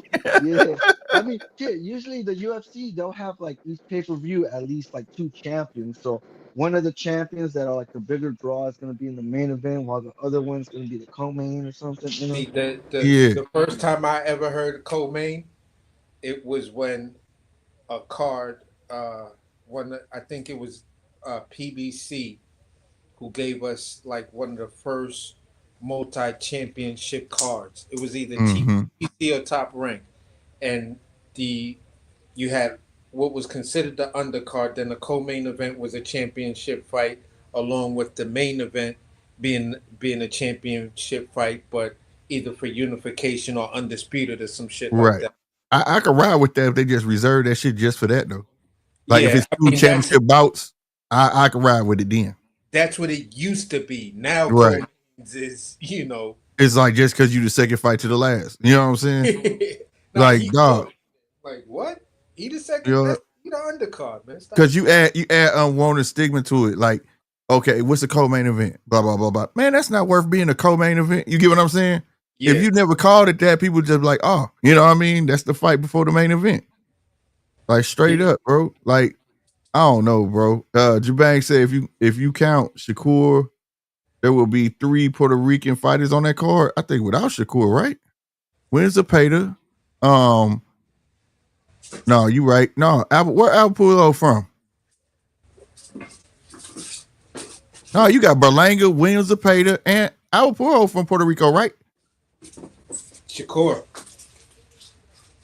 Yeah. I mean, shit, usually the UFC, they'll have like each pay-per-view at least like 2 champions. So one of the champions that are like the bigger draw is going to be in the main event, while the other one's going to be the co-main or something. See, the Yeah. first time I ever heard of co-main, it was when a card, I think it was PBC, who gave us like one of the first multi-championship cards. It was either Mhm. TBC or Top Rank, and you had what was considered the undercard. Then the co-main event was a championship fight, along with the main event being a championship fight, but either for unification or undisputed or some shit like Right. that. I could ride with that if they just reserve that shit just for that though. Like if Yeah, it's 2 championship bouts, I could ride with it then. that's what it used to be. Now Right. co-mains is, It's like just because you the second fight to the last. You know what I'm saying? Nah, Like, he dog. like what? He the second. You know, That's the undercard, man. Stop. because you add unwanted stigma to it. Like, okay, what's the co-main event? Blah blah blah blah. Man, that's not worth being a co-main event. You get what I'm saying? Yeah. If you never called it that, people just like, oh, you know what I mean? That's the fight before the main event. Like straight up, bro. Like, I don't know, bro. Jabang said if you count Shakur, there will be 3 Puerto Rican fighters on that card. I think without Shakur, right? When's the Zapata? No, you right. No, where Al Pulo from? No, you got Berlanga, Williams Zapata, and Al Pulo from Puerto Rico, right? Shakur.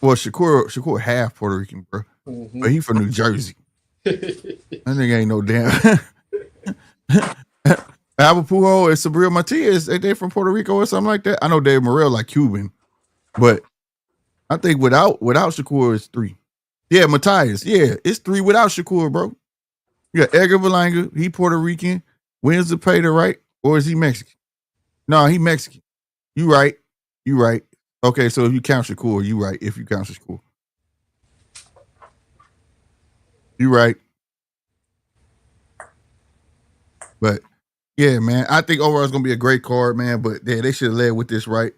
Well, Shakur half Puerto Rican, bro. Mm-hmm. But he from New Jersey. That nigga ain't no damn. Al Pujo and Sabril Matias, they from Puerto Rico or something like that. I know Dave Morrell like Cuban, but I think without Shakur it's 3. Yeah, Matias. Yeah, it's 3 without Shakur, bro. You got Edgar Berlanga, he Puerto Rican. When's the Zapata, right? Or is he Mexican? No, he Mexican. You right. Okay, so if you count Shakur, you right. If you count Shakur. You right. But yeah, man, I think overall it's gonna be a great card, man. But yeah, they should have led with this, right?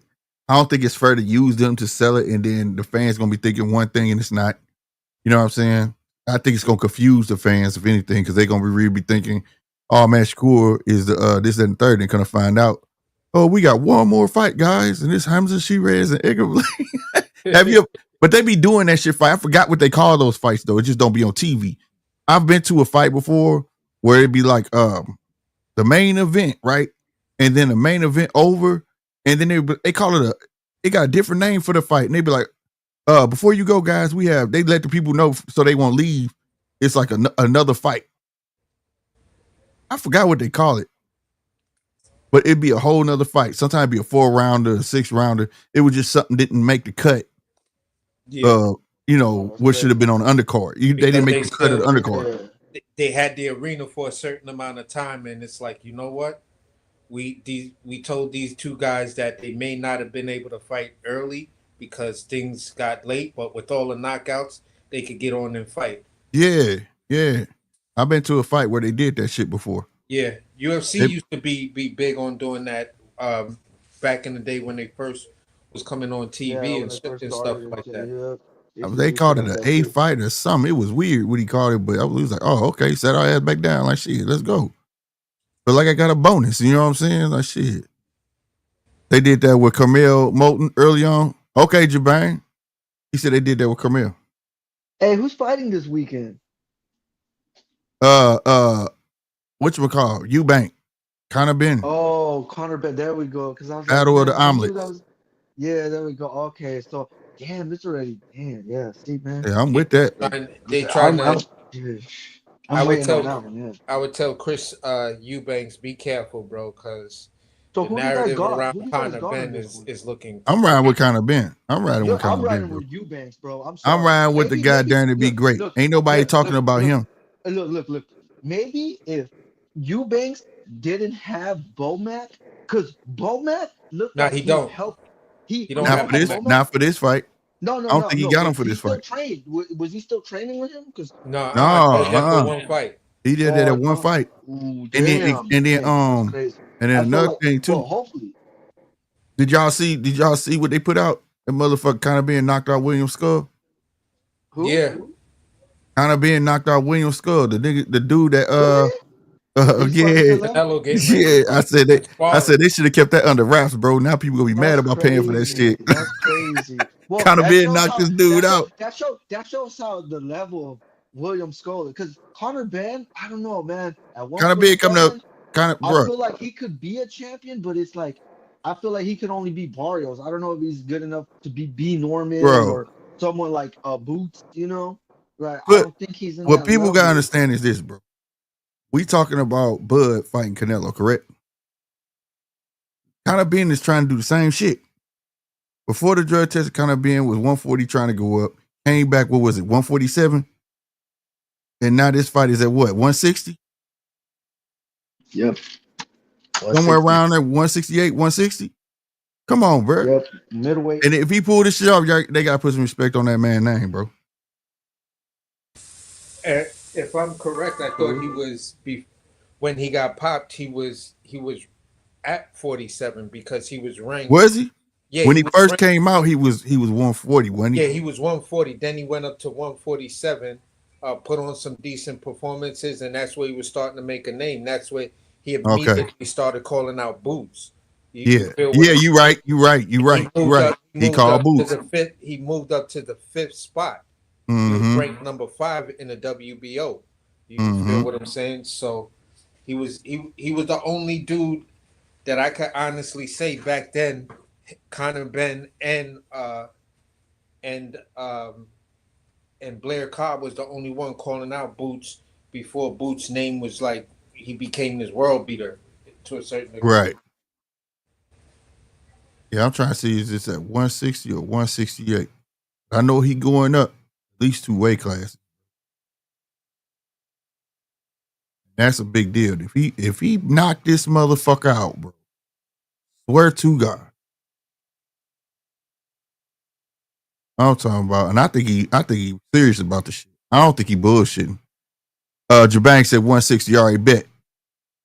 I don't think it's fair to use them to sell it, and then the fans gonna be thinking one thing and it's not. You know what I'm saying? I think it's gonna confuse the fans, if anything, because they're gonna really be thinking, "Oh man, Shakur is the this, that, and third." They're gonna find out, "Oh, we got one more fight, guys, and this Hamza Shirez and Edgar." Have you? But they be doing that shit fight. I forgot what they call those fights though. It just don't be on TV. I've been to a fight before where it'd be like the main event, right? And then the main event over, and then they call it they got a different name for the fight, and they be like, before you go, guys, they let the people know so they won't leave. It's like another fight. I forgot what they call it, but it'd be a whole nother fight. Sometimes it'd be a 4-rounder, a 6-rounder. It was just something didn't make the cut. Yeah. What should have been on the undercard. They didn't make the cut of the undercard. They had the arena for a certain amount of time, and it's like, you know what? We told these 2 guys that they may not have been able to fight early because things got late, but with all the knockouts, they could get on and fight. Yeah. I've been to a fight where they did that shit before. Yeah, UFC used to be big on doing that back in the day when they first was coming on TV and stuff like that. They called it an A fight or something. It was weird what he called it, but I was like, oh, okay, set our ass back down. Like, shit, let's go. But like I got a bonus, you know what I'm saying? Like, shit. They did that with Carmel Moulton early on. Okay, Jabang. He said they did that with Carmel. Hey, who's fighting this weekend? Whatchamacallit? Eubank. Conor Benn. Oh, Conor Benn. There we go. Because I was Battle like, of the Omelet. Yeah, there we go. Okay, so damn, it's already. Damn, yeah, Steve, man. Yeah, I'm with that. They tried to. I would tell Chris Eubanks, be careful, bro, because the narrative around Conor Benn is looking. I'm riding with Conor Benn. I'm riding with Conor Benn. I'm riding with Eubanks, bro. I'm riding with the guy down to be great. Ain't nobody talking about him. Look. Maybe if Eubanks didn't have Bomac, because Bomac looked like he don't. He don't not for this fight. No. I don't think he got him for this fight. Was he still training with him? No. One fight. He did that at one fight. Ooh, and then another thing too. Well, hopefully. Did y'all see what they put out? That motherfucker kind of being knocked out William Skull. Who? Yeah. Kind of being knocked out William Skull. The dude that I said they should have kept that under wraps, bro. Now people gonna be mad about paying for that shit. That's crazy. Well, kind of being knocked this dude out. That shows how the level of William Skull, because Conor Benn, I don't know, man. Kind of being coming up, I feel like he could be a champion, but it's like I feel like he can only be Barrios. I don't know if he's good enough to be B Norman or someone like Boots, you know. Right. But I don't think he's in what people gotta understand is this, bro. We talking about Bud fighting Canelo, correct? Conor Benn is trying to do the same shit. Before the drug test, Conor Benn was 140 trying to go up. Came back, what was it, 147? And now this fight is at what, 160? Yep. Somewhere around there, 168, 160? Come on, bro. Yep, middleweight. And if he pulled this shit off, they gotta put some respect on that man's name, bro. If I'm correct, I thought he was when he got popped. He was at 47 because he was ranked. Was he? Yeah, when he first ranked, came out, he was 140, wasn't he? Yeah, he was 140. Then he went up to 147, put on some decent performances, and that's where he was starting to make a name. That's where he immediately started calling out Boots. You right. He called Boots. He moved up to the 5th spot. Mm-hmm. He was ranked number 5 in the WBO. You feel what I'm saying? So he was the only dude that I could honestly say back then, Conor Ben and Blair Cobb was the only one calling out Boots before Boots' name was like he became this world beater to a certain degree. Right. Yeah, I'm trying to see is this at 160 or 168. I know he going up at least 2 weight classes. That's a big deal. If he knocked this motherfucker out, bro, swear to God. I'm talking about, and I think he serious about the shit. I don't think he bullshitting. Jabank said 160 already bet.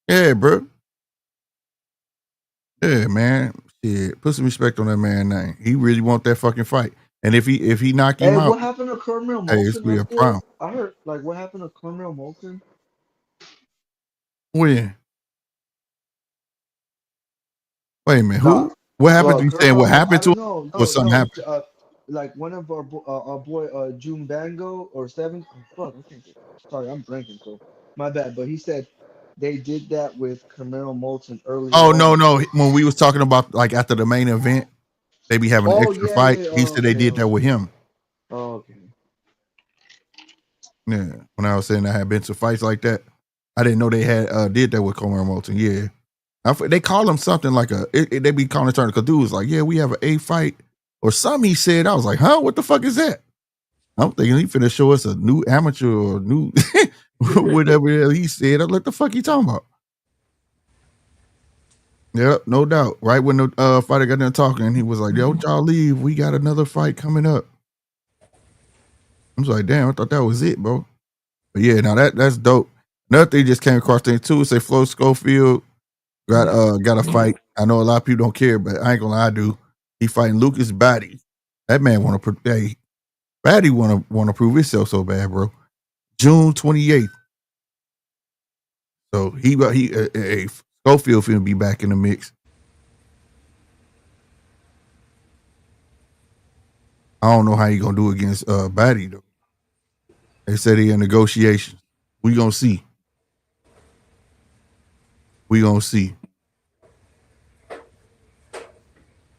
Yeah, bro. Yeah, man. Shit. Put some respect on that man's name. He really want that fucking fight. And if he knock him out, what happened to Cormier Molson? it's be a problem. I heard what happened to Cormier Molson? When? Wait a minute. Who? What happened? You saying what happened to him? No, Or something happened? Like one of our boy June Bango or Seven. Oh, fuck, sorry, I'm drinking, so my bad. But he said they did that with Camaro Molson earlier. Oh no. When we was talking about like after the main event, they be having an extra fight. Yeah. He said they did that with him. Oh, okay. Yeah. When I was saying I had been to fights like that, I didn't know they had did that with Camaro Molson. Yeah. They call him something like they be calling it because dude was like, yeah, we have an A fight or something. He said, I was like, huh, what the fuck is that? I'm thinking he finna show us a new amateur or new whatever he said. I'm like, the fuck he talking about? Yep, no doubt. Right when the fighter got done talking, he was like, yo, y'all leave. We got another fight coming up. I was like, damn, I thought that was it, bro. But yeah, now that's dope. Another thing just came across thing too. Say Flo Schofield got a fight. I know a lot of people don't care, but I ain't gonna lie, I do. He fighting Lucas Batty. That man Batty wanna prove himself so bad, bro. June 28th. So he Schofield finna be back in the mix. I don't know how he gonna do against Batty though. They said he in negotiations. We gonna see.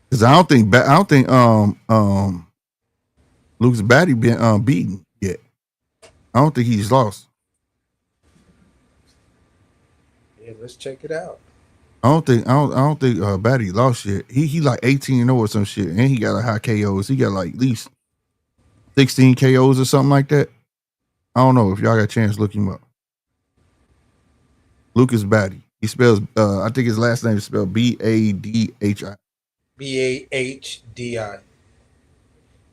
Cause I don't think Lucas Batty been beaten yet. I don't think he's lost. Yeah, let's check it out. I don't think Batty lost yet. He like 18-0 or some shit, and he got a high KOs. He got like at least 16 KOs or something like that. I don't know if y'all got a chance, look him up. Lucas Batty. He spells. I think his last name is spelled Badhi. Bahdi.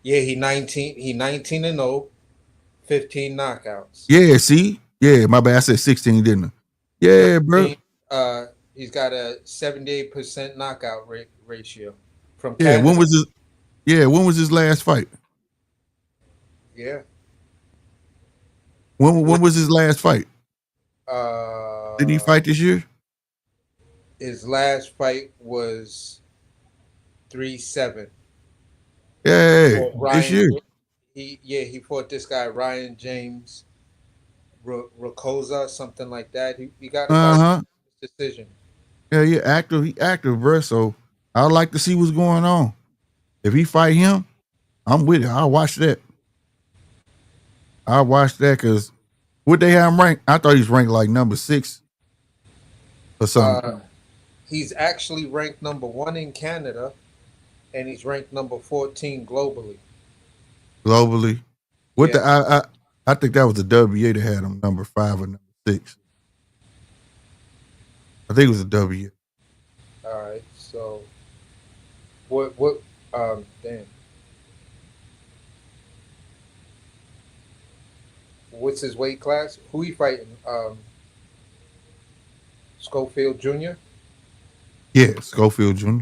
Yeah, he 19-0, 15 knockouts. Yeah, see? Yeah, my bad. I said 16, didn't I? Yeah, bro. He's got a 78% knockout ratio from Canada. When was his last fight? Yeah. When was his last fight? Did he fight this year? His last fight was 3-7. Yeah, this year. He fought this guy Ryan James Rakosa, something like that. He got a decision. Yeah, he active, bro. So I'd like to see what's going on. If he fight him, I'm with it. I'll watch that. Because what they have him ranked? I thought he's ranked like number 6 or something. He's actually ranked number 1 in Canada, and he's ranked number 14 globally. I think that was the WA that had him number 5 or number 6. I think it was a W. All right. So What? Damn. What's his weight class? Who he fighting? Schofield Jr. Yeah, Schofield Jr.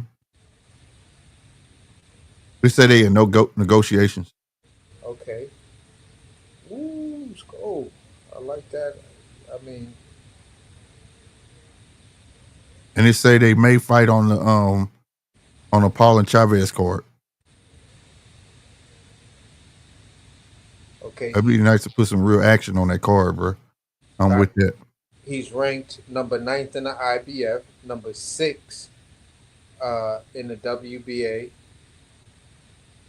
They said they had no negotiations. Okay. Ooh, Sco. I like that. I mean, And they say they may fight on a Paul and Chavez card. okay. It'd be nice to put some real action on that card, bro. I'm with that. He's ranked number ninth in the IBF, number six in the WBA.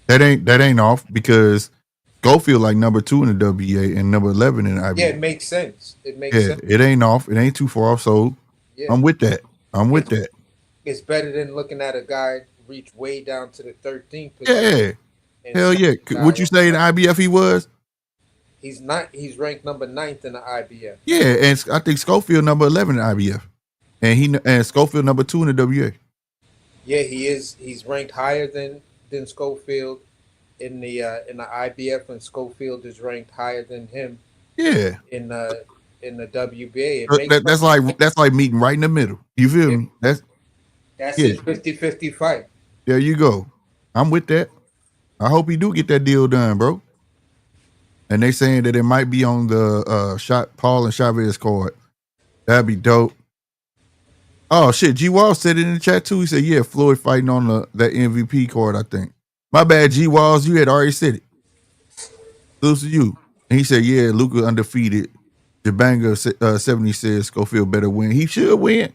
That ain't off because Schofield like number 2 in the WBA and number 11 in the IBF. Yeah, it makes sense. It makes Yeah, sense. it ain't off. It ain't too far off. So Yeah. I'm with that. I'm with that. It's better than looking at a guy reach way down to the 13th position. Yeah. and Hell yeah. Would you say in the IBF he was? He's not. He's ranked number ninth in the IBF. Yeah, and I think Schofield number 11 in the IBF. And Schofield number 2 in the WA. Yeah, he is. He's ranked higher than Schofield in the IBF, and Schofield is ranked higher than him. Yeah. In the WBA. That's like meeting right in the middle. You feel me? That's his 50-50 fight. There you go. I'm with that. I hope he do get that deal done, bro. And they saying that it might be on the Paul and Chavez card. That'd be dope. Oh shit, G Walls said it in the chat too. He said, yeah, Floyd fighting on that MVP card, I think. My bad, G Walls, you had already said it. Lose to you. And he said, yeah, Luka undefeated. Jabanga 70 says Schofield better win. He should win.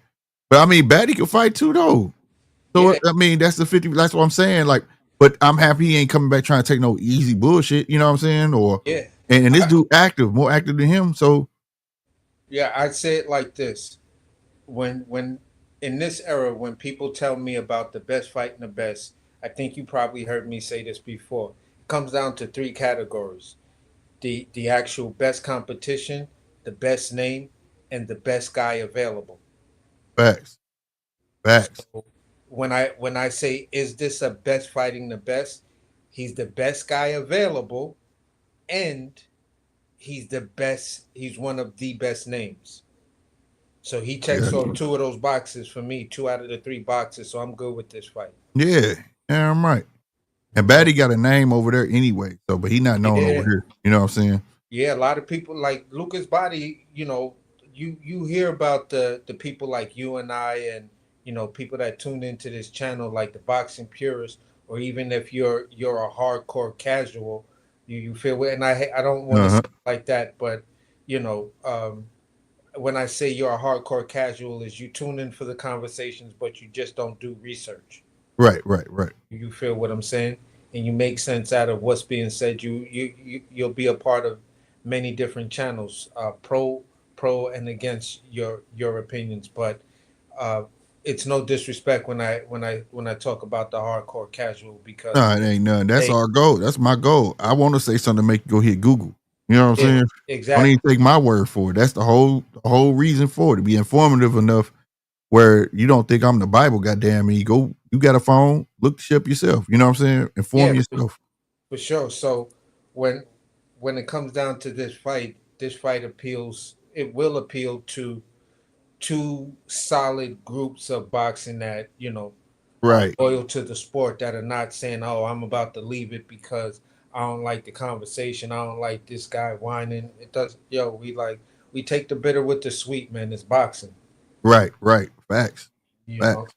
But I mean, Batty can fight too, though. So I mean, that's the 50. That's what I'm saying. Like, but I'm happy he ain't coming back trying to take no easy bullshit. You know what I'm saying? Or and this dude more active than him. So yeah, I'd say it like this: when in this era, when people tell me about the best fighting the best, I think you probably heard me say this before. It comes down to three categories: the actual best competition, the best name, and the best guy available. Facts. So when I say, is this a best fighting the best? He's the best guy available, and he's the best. He's one of the best names. So he checks off two of those boxes for me, 2 out of the 3 boxes. So I'm good with this fight. Yeah, I'm right. And Batty got a name over there anyway. So, but he not known over here. You know what I'm saying? Yeah, a lot of people like Lucas Body. You know, you hear about the people like you and I, and people that tune into this channel, like the boxing purists, or even if you're a hardcore casual, you feel it. And I don't want to say it like that, but when I say you're a hardcore casual, is you tune in for the conversations, but you just don't do research. Right. You feel what I'm saying, and you make sense out of what's being said. You'll be a part of many different channels, pro and against your opinions, but it's no disrespect when I talk about the hardcore casual, because no, it ain't none. That's our goal. That's my goal. I want to say something to make you go hit Google. You know what I'm saying? Exactly. Don't even take my word for it. That's the whole reason for it, to be informative enough where you don't think I'm the Bible. Goddamn me, you got a phone, look the shit up yourself. You know what I'm saying? Inform yourself. For sure. So when it comes down to this fight appeals. It will appeal to 2 solid groups of boxing that are loyal to the sport, that are not saying, "Oh, I'm about to leave it because I don't like the conversation. I don't like this guy whining." It does. We take the bitter with the sweet, man. It's boxing. Right. Facts. Facts.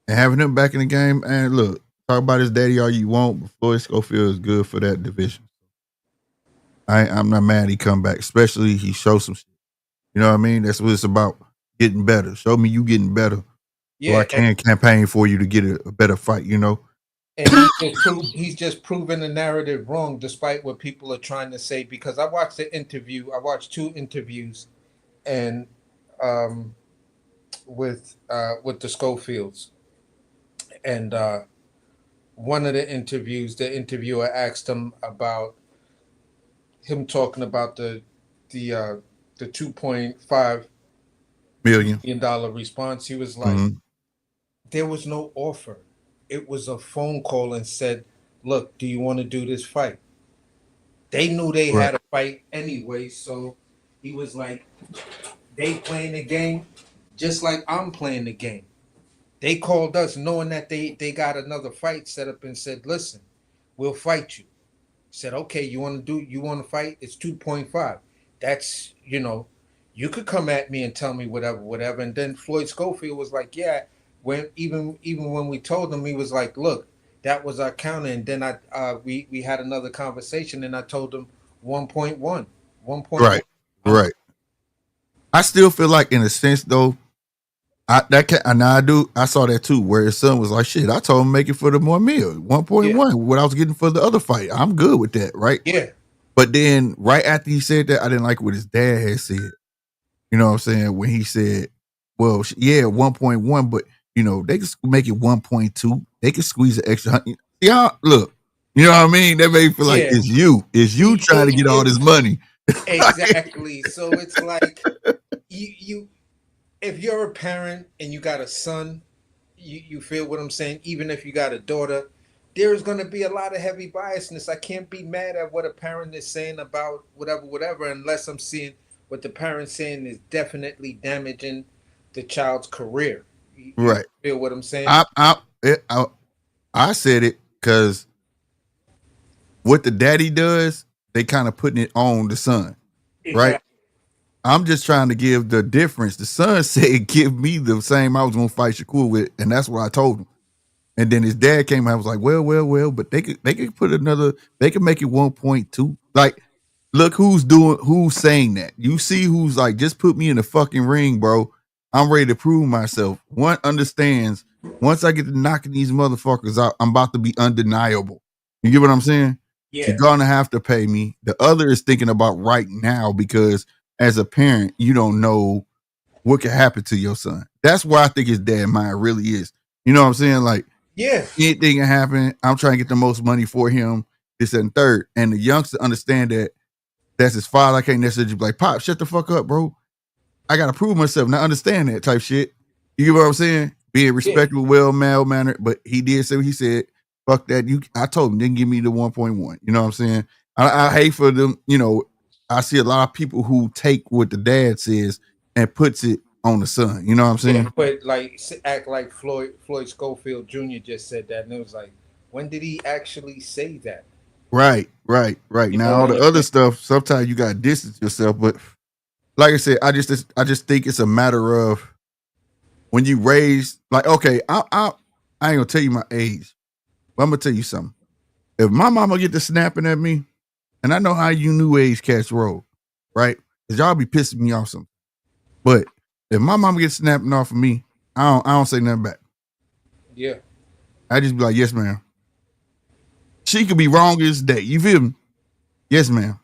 And having him back in the game, and look, talk about his daddy all you want, but Floyd Schofield is good for that division. I'm not mad he come back, especially he shows some shit. You know what I mean? That's what it's about, getting better. Show me you getting better. So I can campaign for you to get a better fight, And he's just proven the narrative wrong, despite what people are trying to say. Because I watched 2 interviews, and with the Schofields, and one of the interviews, the interviewer asked him about him talking about the $2.5 million response. He was like, there was no offer. it was a phone call and said, "Look, do you want to do this fight?" They knew they Right. had a fight anyway, so he was like, "They playing the game, just like I'm playing the game." They called us knowing that they got another fight set up and said, "Listen, we'll fight you." Said, "Okay, you want to fight? It's 2.5. That's, you could come at me and tell me whatever." And then Floyd Schofield was like, "Yeah." When even when we told him, he was like, "Look, that was our counter." And then we had another conversation, and I told him 1.1, 1.1. Right. Right. I still feel like, in a sense, though, I saw that too, where his son was like, "Shit, I told him make it for the more meal, 1.1, what I was getting for the other fight. I'm good with that, right?" Yeah, But then right after he said that, I didn't like what his dad had said. You know what I'm saying? When he said, "Well, yeah, 1.1, but they could make it 1.2. They could squeeze an extra 100." Yeah, look, you know what I mean? That made me feel like yeah. it's you trying to get all this money. Exactly. So it's like you if you're a parent and you got a son, you feel what I'm saying? Even if you got a daughter, there's going to be a lot of heavy biasness. I can't be mad at what a parent is saying about whatever, unless I'm seeing what the parent's saying is definitely damaging the child's career. You Right. feel what I'm saying? I said it because what the daddy does, they kind of putting it on the son, right? Exactly. I'm just trying to give the difference. The son said, "Give me the same I was gonna fight Shakur with," and that's what I told him. And then his dad came out and was like, well, but they could put they could make it 1.2. Like, look who's saying that. You see who's like, just put me in the fucking ring, bro. I'm ready to prove myself. One understands, once I get to knocking these motherfuckers out, I'm about to be undeniable. You get what I'm saying? Yeah. You're gonna have to pay me. The other is thinking about right now, because as a parent, you don't know what could happen to your son. That's where I think his dad mind really is. You know what I'm saying? Like, Yeah. anything can happen. I'm trying to get the most money for him, this and third. And the youngster understand that that's his father. I can't necessarily be like, "Pop, shut the fuck up, bro. I gotta prove myself." Now understand that type shit. You get what I'm saying? Being respectable, well-mannered. But he did say what he said. Fuck that. I told him, didn't give me the 1.1. You know what I'm saying? I hate for them, I see a lot of people who take what the dad says and puts it on the son. You know what I'm saying? Yeah, but like act like Floyd Schofield Jr. just said that, and it was like, when did he actually say that? Right. You Now know all what the I'm other saying? stuff, sometimes you gotta distance yourself. But like I said, I just think it's a matter of when you raise, like, okay, I ain't gonna tell you my age, but I'm gonna tell you something. If my mama get to snapping at me, and I know how you new age cats roll, right? Because y'all be pissing me off some. But if my mama gets snapping off of me, I don't say nothing back. Yeah, I just be like, "Yes, ma'am." She could be wrong as day. You feel me? Yes, ma'am.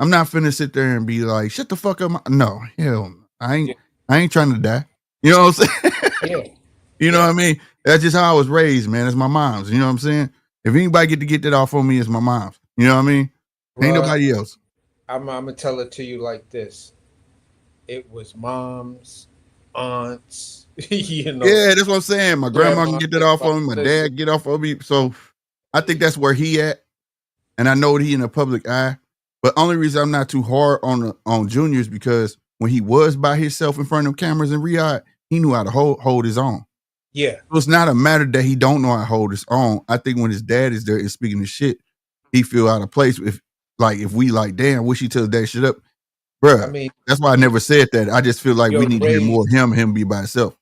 I'm not finna sit there and be like, "Shut the fuck up." No, hell, yeah, I ain't trying to die. You know what I'm saying? yeah, You know yeah. what I mean? That's just how I was raised, man. It's my mom's. You know what I'm saying? If anybody get that off on me, it's my mom's. You know what I mean? Ain't Bro, nobody else. I'm gonna tell it to you like this: it was moms, aunts, Yeah, that's what I'm saying. My grandma can grandma. get that off Like, on me. My listen, dad get off on me. So I think that's where he at. And I know that he in the public eye. But only reason I'm not too hard on Junior is because when he was by himself in front of cameras in Riyadh, he knew how to hold his own. yeah, So it's not a matter that he don't know how to hold his own. I think when his dad is there and speaking his shit, he feel out of place. If we like, damn, wish he tell his dad shit up, I bruh. mean, That's why I never said that. I just feel like we you're need to hear more of raised, him be by himself.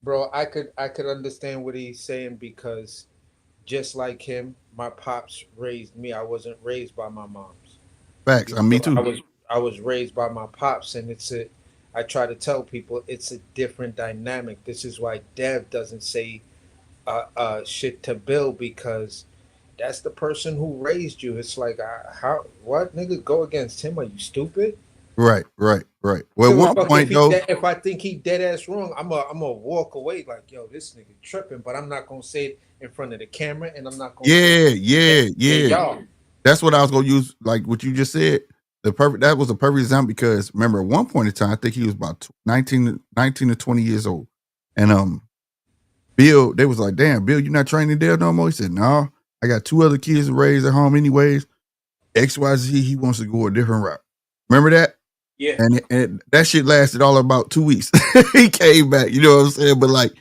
bro. I could understand what he's saying because just like him, my pops raised me. I wasn't raised by my moms. Facts. Me I too. was raised by my pops, and I try to tell people it's a different dynamic. This is why Dev doesn't say shit to Bill, because that's the person who raised you. It's like, how, what, nigga, go against him? Are you stupid? Right. Well, at Give a one fuck point though, if I think he dead ass wrong. I'm a walk away like, yo, this nigga tripping, but I'm not gonna say it in front of the camera, and I'm not gonna say it. Yeah, yeah. y'all. That's what I was gonna use, like what you just said. That was a perfect example because remember at one point in time, I think he was about 19 to 20 years old. And Bill, they was like, damn, Bill, you not training there no more? He said, no, I got 2 other kids to raise at home anyways. XYZ, he wants to go a different route. Remember that? Yeah. And that shit lasted all about 2 weeks. He came back, you know what I'm saying? But like,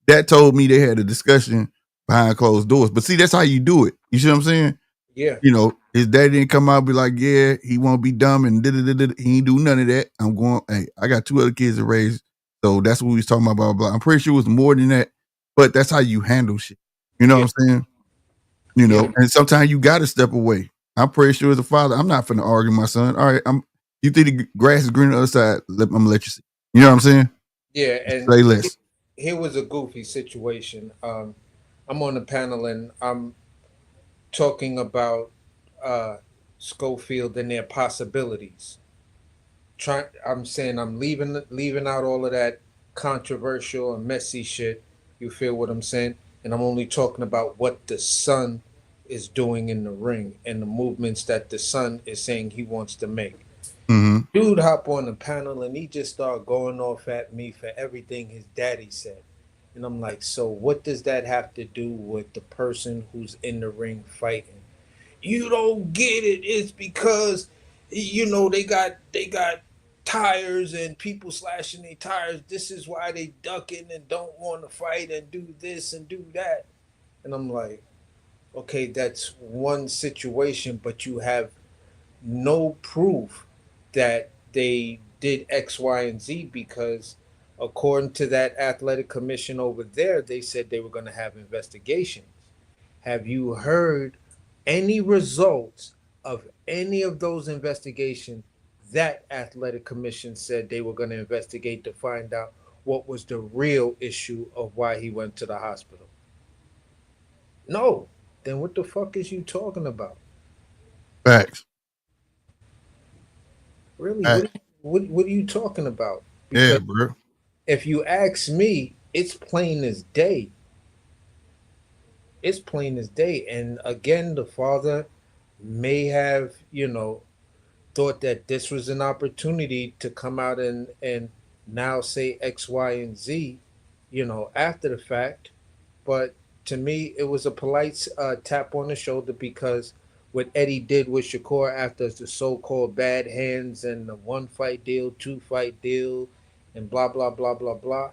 that told me they had a discussion behind closed doors. But see, that's how you do it. You see what I'm saying? Yeah. You know, his daddy didn't come out and be like, yeah, he won't be dumb and da-da-da-da. He ain't do none of that. I'm going, hey, I got 2 other kids to raise. So that's what we was talking about, blah, blah. I'm pretty sure it was more than that, but that's how you handle shit. You know what I'm saying? You know, and sometimes you got to step away. I'm pretty sure as a father, I'm not finna argue with my son. All right, you think the grass is green on the other side, I'm gonna let you see. You know what I'm saying? Yeah, and Say less. here was a goofy situation. I'm on the panel and I'm talking about Schofield and their possibilities. I'm saying I'm leaving out all of that controversial and messy shit. You feel what I'm saying? And I'm only talking about what the son is doing in the ring and the movements that the son is saying he wants to make. Mm-hmm. Dude hop on the panel and he just started going off at me for everything his daddy said. And I'm like, so what does that have to do with the person who's in the ring fighting? You don't get it. It's because they got tires and people slashing their tires. This is why they ducking and don't want to fight and do this and do that. And I'm like, okay, that's one situation, but you have no proof that they did X, Y, and Z because according to that athletic commission over there, they said they were going to have investigations. Have you heard any results of any of those investigations that athletic commission said they were going to investigate to find out what was the real issue of why he went to the hospital? No. Then what the fuck is you talking about? Facts. Really? Facts. What are you talking about? Yeah, Because bro. if you ask me, it's plain as day. It's plain as day. And again, the father may have, thought that this was an opportunity to come out and now say X, Y, and Z, after the fact. But to me, it was a polite tap on the shoulder because what Eddie did with Shakur after the so-called bad hands and the 1 fight deal, 2 fight deal, and blah blah blah blah blah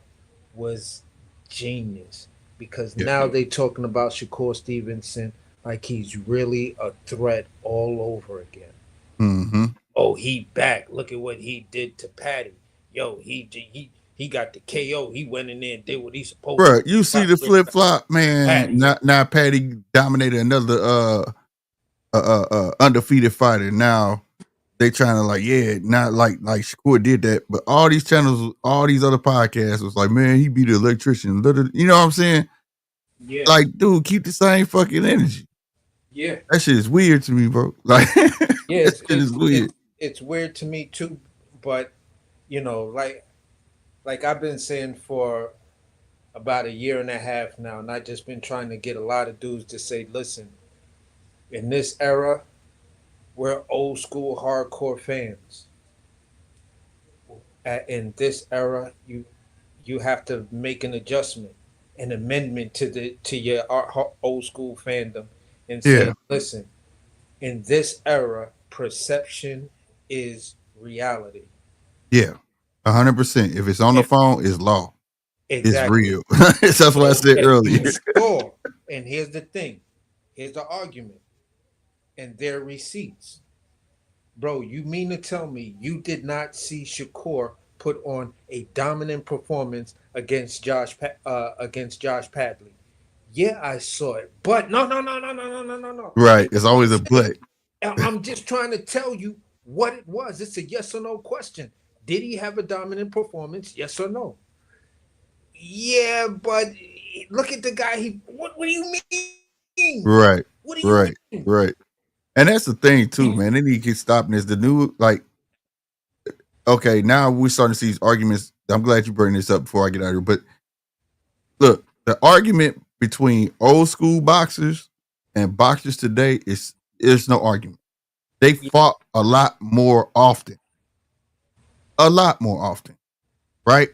was genius. Because now they talking about Shakur Stevenson like he's really a threat all over again. Mm-hmm. Oh, he back. Look at what he did to Patty. Yo, he got the KO. He went in there and did what he's supposed Bro, to. you see the flip flop, man. Patty. Now Patty dominated another undefeated fighter. Now they trying to not like Shakur did that, but all these channels, all these other podcasts was like, man, he beat the electrician. You know what I'm saying? Yeah. Like, dude, keep the same fucking energy. Yeah. That shit is weird to me, bro. Like, Yeah, that shit is weird. it's weird to me too, but like I've been saying for about a year and a half now, and I just been trying to get a lot of dudes to say, listen, in this era, we're old school hardcore fans. In this era, you have to make an adjustment, an amendment to your old school fandom, and say, listen, in this era, perception is reality. Yeah, 100%. If it's on the phone, it's law. Exactly. It's real. That's what I said earlier. And here's the thing. Here's the argument. And their receipts. Bro, you mean to tell me you did not see Shakur put on a dominant performance against Josh Padley? Yeah, I saw it. But no. Right. It's always a but. I'm just trying to tell you what it was. It's a yes or no question. Did he have a dominant performance? Yes or no? Yeah, but look at the guy. What do you mean? Right. What do you mean? Right. And that's the thing too, man. They need to get stopping this. The new, okay, now we're starting to see these arguments. I'm glad you bring this up before I get out of here. But look, the argument between old school boxers and boxers today there's no argument. They fought a lot more often. Right?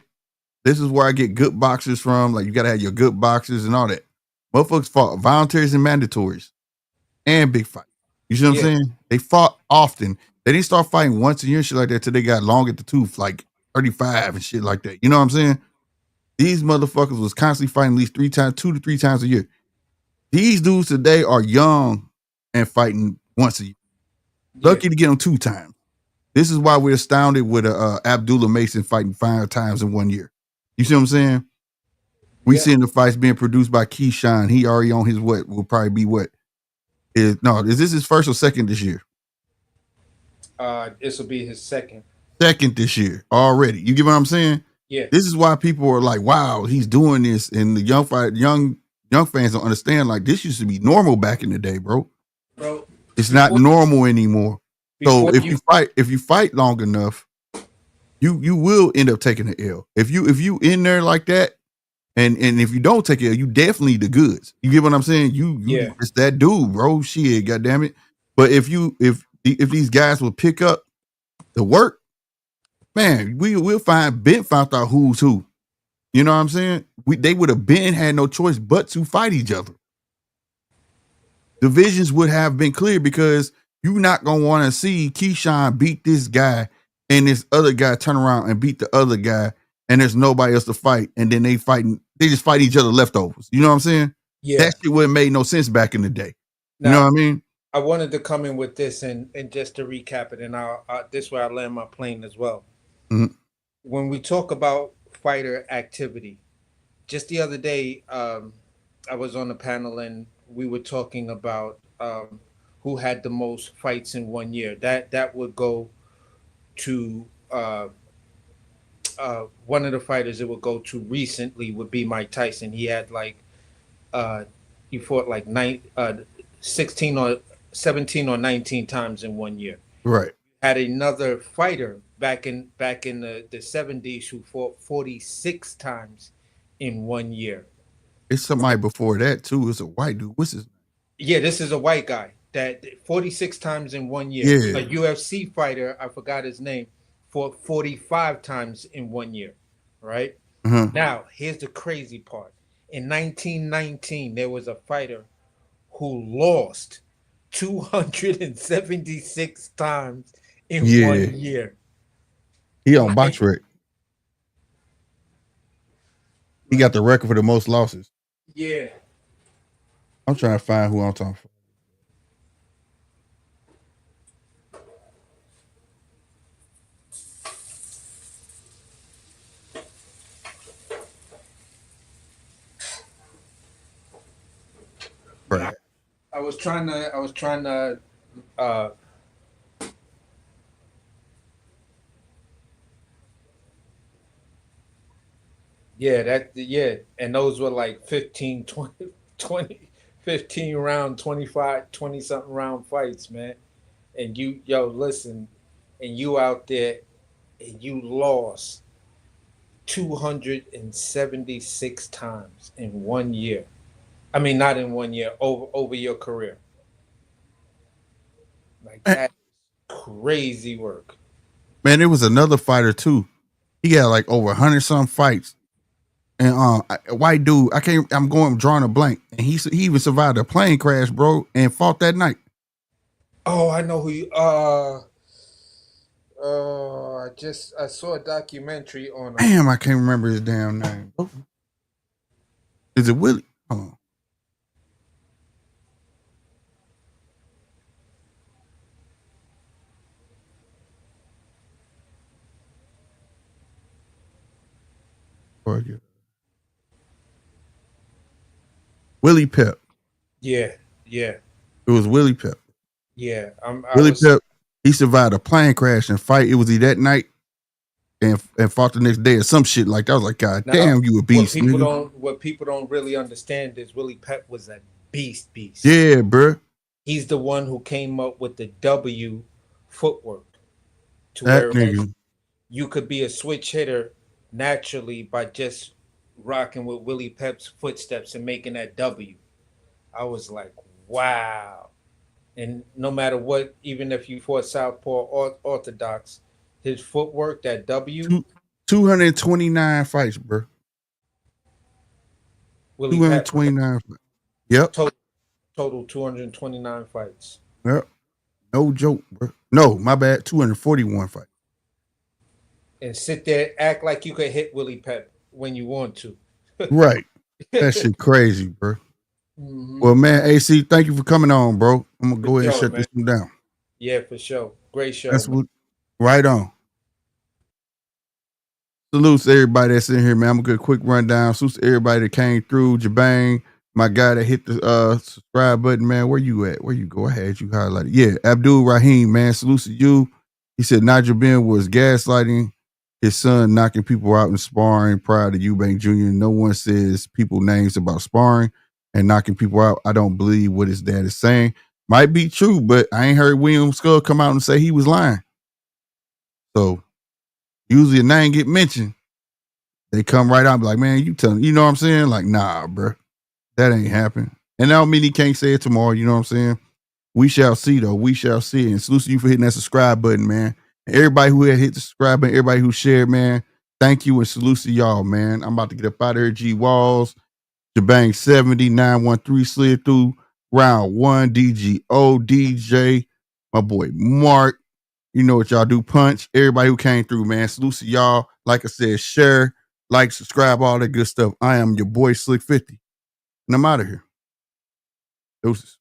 This is where I get good boxers from. Like, you gotta have your good boxers and all that. Motherfuckers fought voluntaries and mandatories and big fight. You see what I'm saying? They fought often. They didn't start fighting once a year, shit like that, till they got long at the tooth, like 35 and shit like that. You know what I'm saying? These motherfuckers was constantly fighting at least 2 to 3 times a year. These dudes today are young and fighting once a year. Lucky to get them 2 times. This is why we're astounded with Abdullah Mason fighting 5 times in 1 year. You see what I'm saying? We seeing the fights being produced by Keyshawn. He already on his what will probably be what is this his first or second this year? This will be his second. Second this year already. You get what I'm saying? Yeah. This is why people are like, wow, he's doing this, and the young fans don't understand. Like, this used to be normal back in the day, bro. Bro, it's not normal anymore. So if you fight long enough, you will end up taking the L. If you in there like that, and if you don't take it, you definitely the goods. You get what I'm saying? You it's that dude, bro. Shit, goddamn it. But if these guys will pick up the work, man, we'll found out who's who. You know what I'm saying? They would have had no choice but to fight each other. Divisions would have been clear because you're not gonna want to see Keyshawn beat this guy and this other guy turn around and beat the other guy, and there's nobody else to fight, and then they just fight each other leftovers. You know what I'm saying? Yeah. That shit wouldn't make no sense back in the day. You know what I mean? I wanted to come in with this and just to recap it, and this way I land my plane as well. Mm-hmm. When we talk about fighter activity, just the other day, I was on a panel and we were talking about who had the most fights in 1 year. That would go to one of the fighters. It would go to recently would be Mike Tyson. He had he fought like 16 or 17 or 19 times in 1 year. Right. Had another fighter back in the 70s who fought 46 times in 1 year. It's somebody before that too. It's a white dude. What's his name? Yeah, this is a white guy that 46 times in 1 year. Yeah. A UFC fighter, I forgot his name, fought 45 times in 1 year. Right? Uh-huh. Now, here's the crazy part. In 1919, there was a fighter who lost 276 times in 1 year. He on BoxRec. He got the record for the most losses. Yeah. I'm trying to find who I'm talking for. Right. I was trying to and those were like 15 20 15 round 25 20 something round fights, man. And listen, and you out there and you lost 276 times in 1 year. I mean, not in 1 year, over your career. Like, that's crazy work. Man, there was another fighter too. He got like over 100 some fights. And a white dude, I'm drawing a blank. And he even survived a plane crash, bro, and fought that night. Oh, I know who you I saw a documentary on him. Damn, I can't remember his damn name. Is it Willie? Hold on. Willie Pep. Yeah. It was Willie Pep. Yeah. Pep, he survived a plane crash and fight. It was he that night and fought the next day or some shit like that. I was like, God damn, you a beast. What people don't really understand is Willie Pep was a beast. Yeah, bro. He's the one who came up with the W footwork to that where nigga. You could be a switch hitter naturally by just rocking with Willie Pep's footsteps and making that W. I was like, wow. And no matter what, even if you fought southpaw or orthodox, his footwork, that W. 229 fights, bro. Willie Pep, 229 fights. Yep. total 229 fights. Yep. No joke, bro. No, my bad. 241 fights. And sit there, act like you could hit Willie Pep when you want to. Right. That shit crazy, bro. Mhm. Well, man, AC, thank you for coming on, bro. I'm gonna For go ahead and sure, shut man. this one down. Yeah, for sure. Great show. That's man. what. Right on. Salutes to everybody that's in here, man. I'm gonna get a quick rundown. Salutes to everybody that came through. Jabang, my guy that hit the subscribe button, man. Where you at? Where you go? I had you highlighted. Yeah, Abdul Rahim, man. Salutes to you. He said Nigel Ben was gaslighting his son, knocking people out in sparring prior to Eubank Jr. No one says people names about sparring and knocking people out. I don't believe what his dad is saying. Might be true, but I ain't heard William Skull come out and say he was lying. So usually a name get mentioned, they come right out and be like, man, you telling, you know what I'm saying? Like, nah, bro, that ain't happening. And that don't mean he can't say it tomorrow, you know what I'm saying? We shall see, though. We shall see. And salute to you for hitting that subscribe button, man. And everybody who had hit the subscribe button, everybody who shared, man, thank you and salute to y'all, man. I'm about to get up out of here. G Walls, Jabang 70, 913 slid through round one. DGO, DJ, my boy Mark. You know what y'all do, Punch. Everybody who came through, man. Salute to y'all. Like I said, share, like, subscribe, all that good stuff. I am your boy Slick 50. And I'm out of here. Deuces.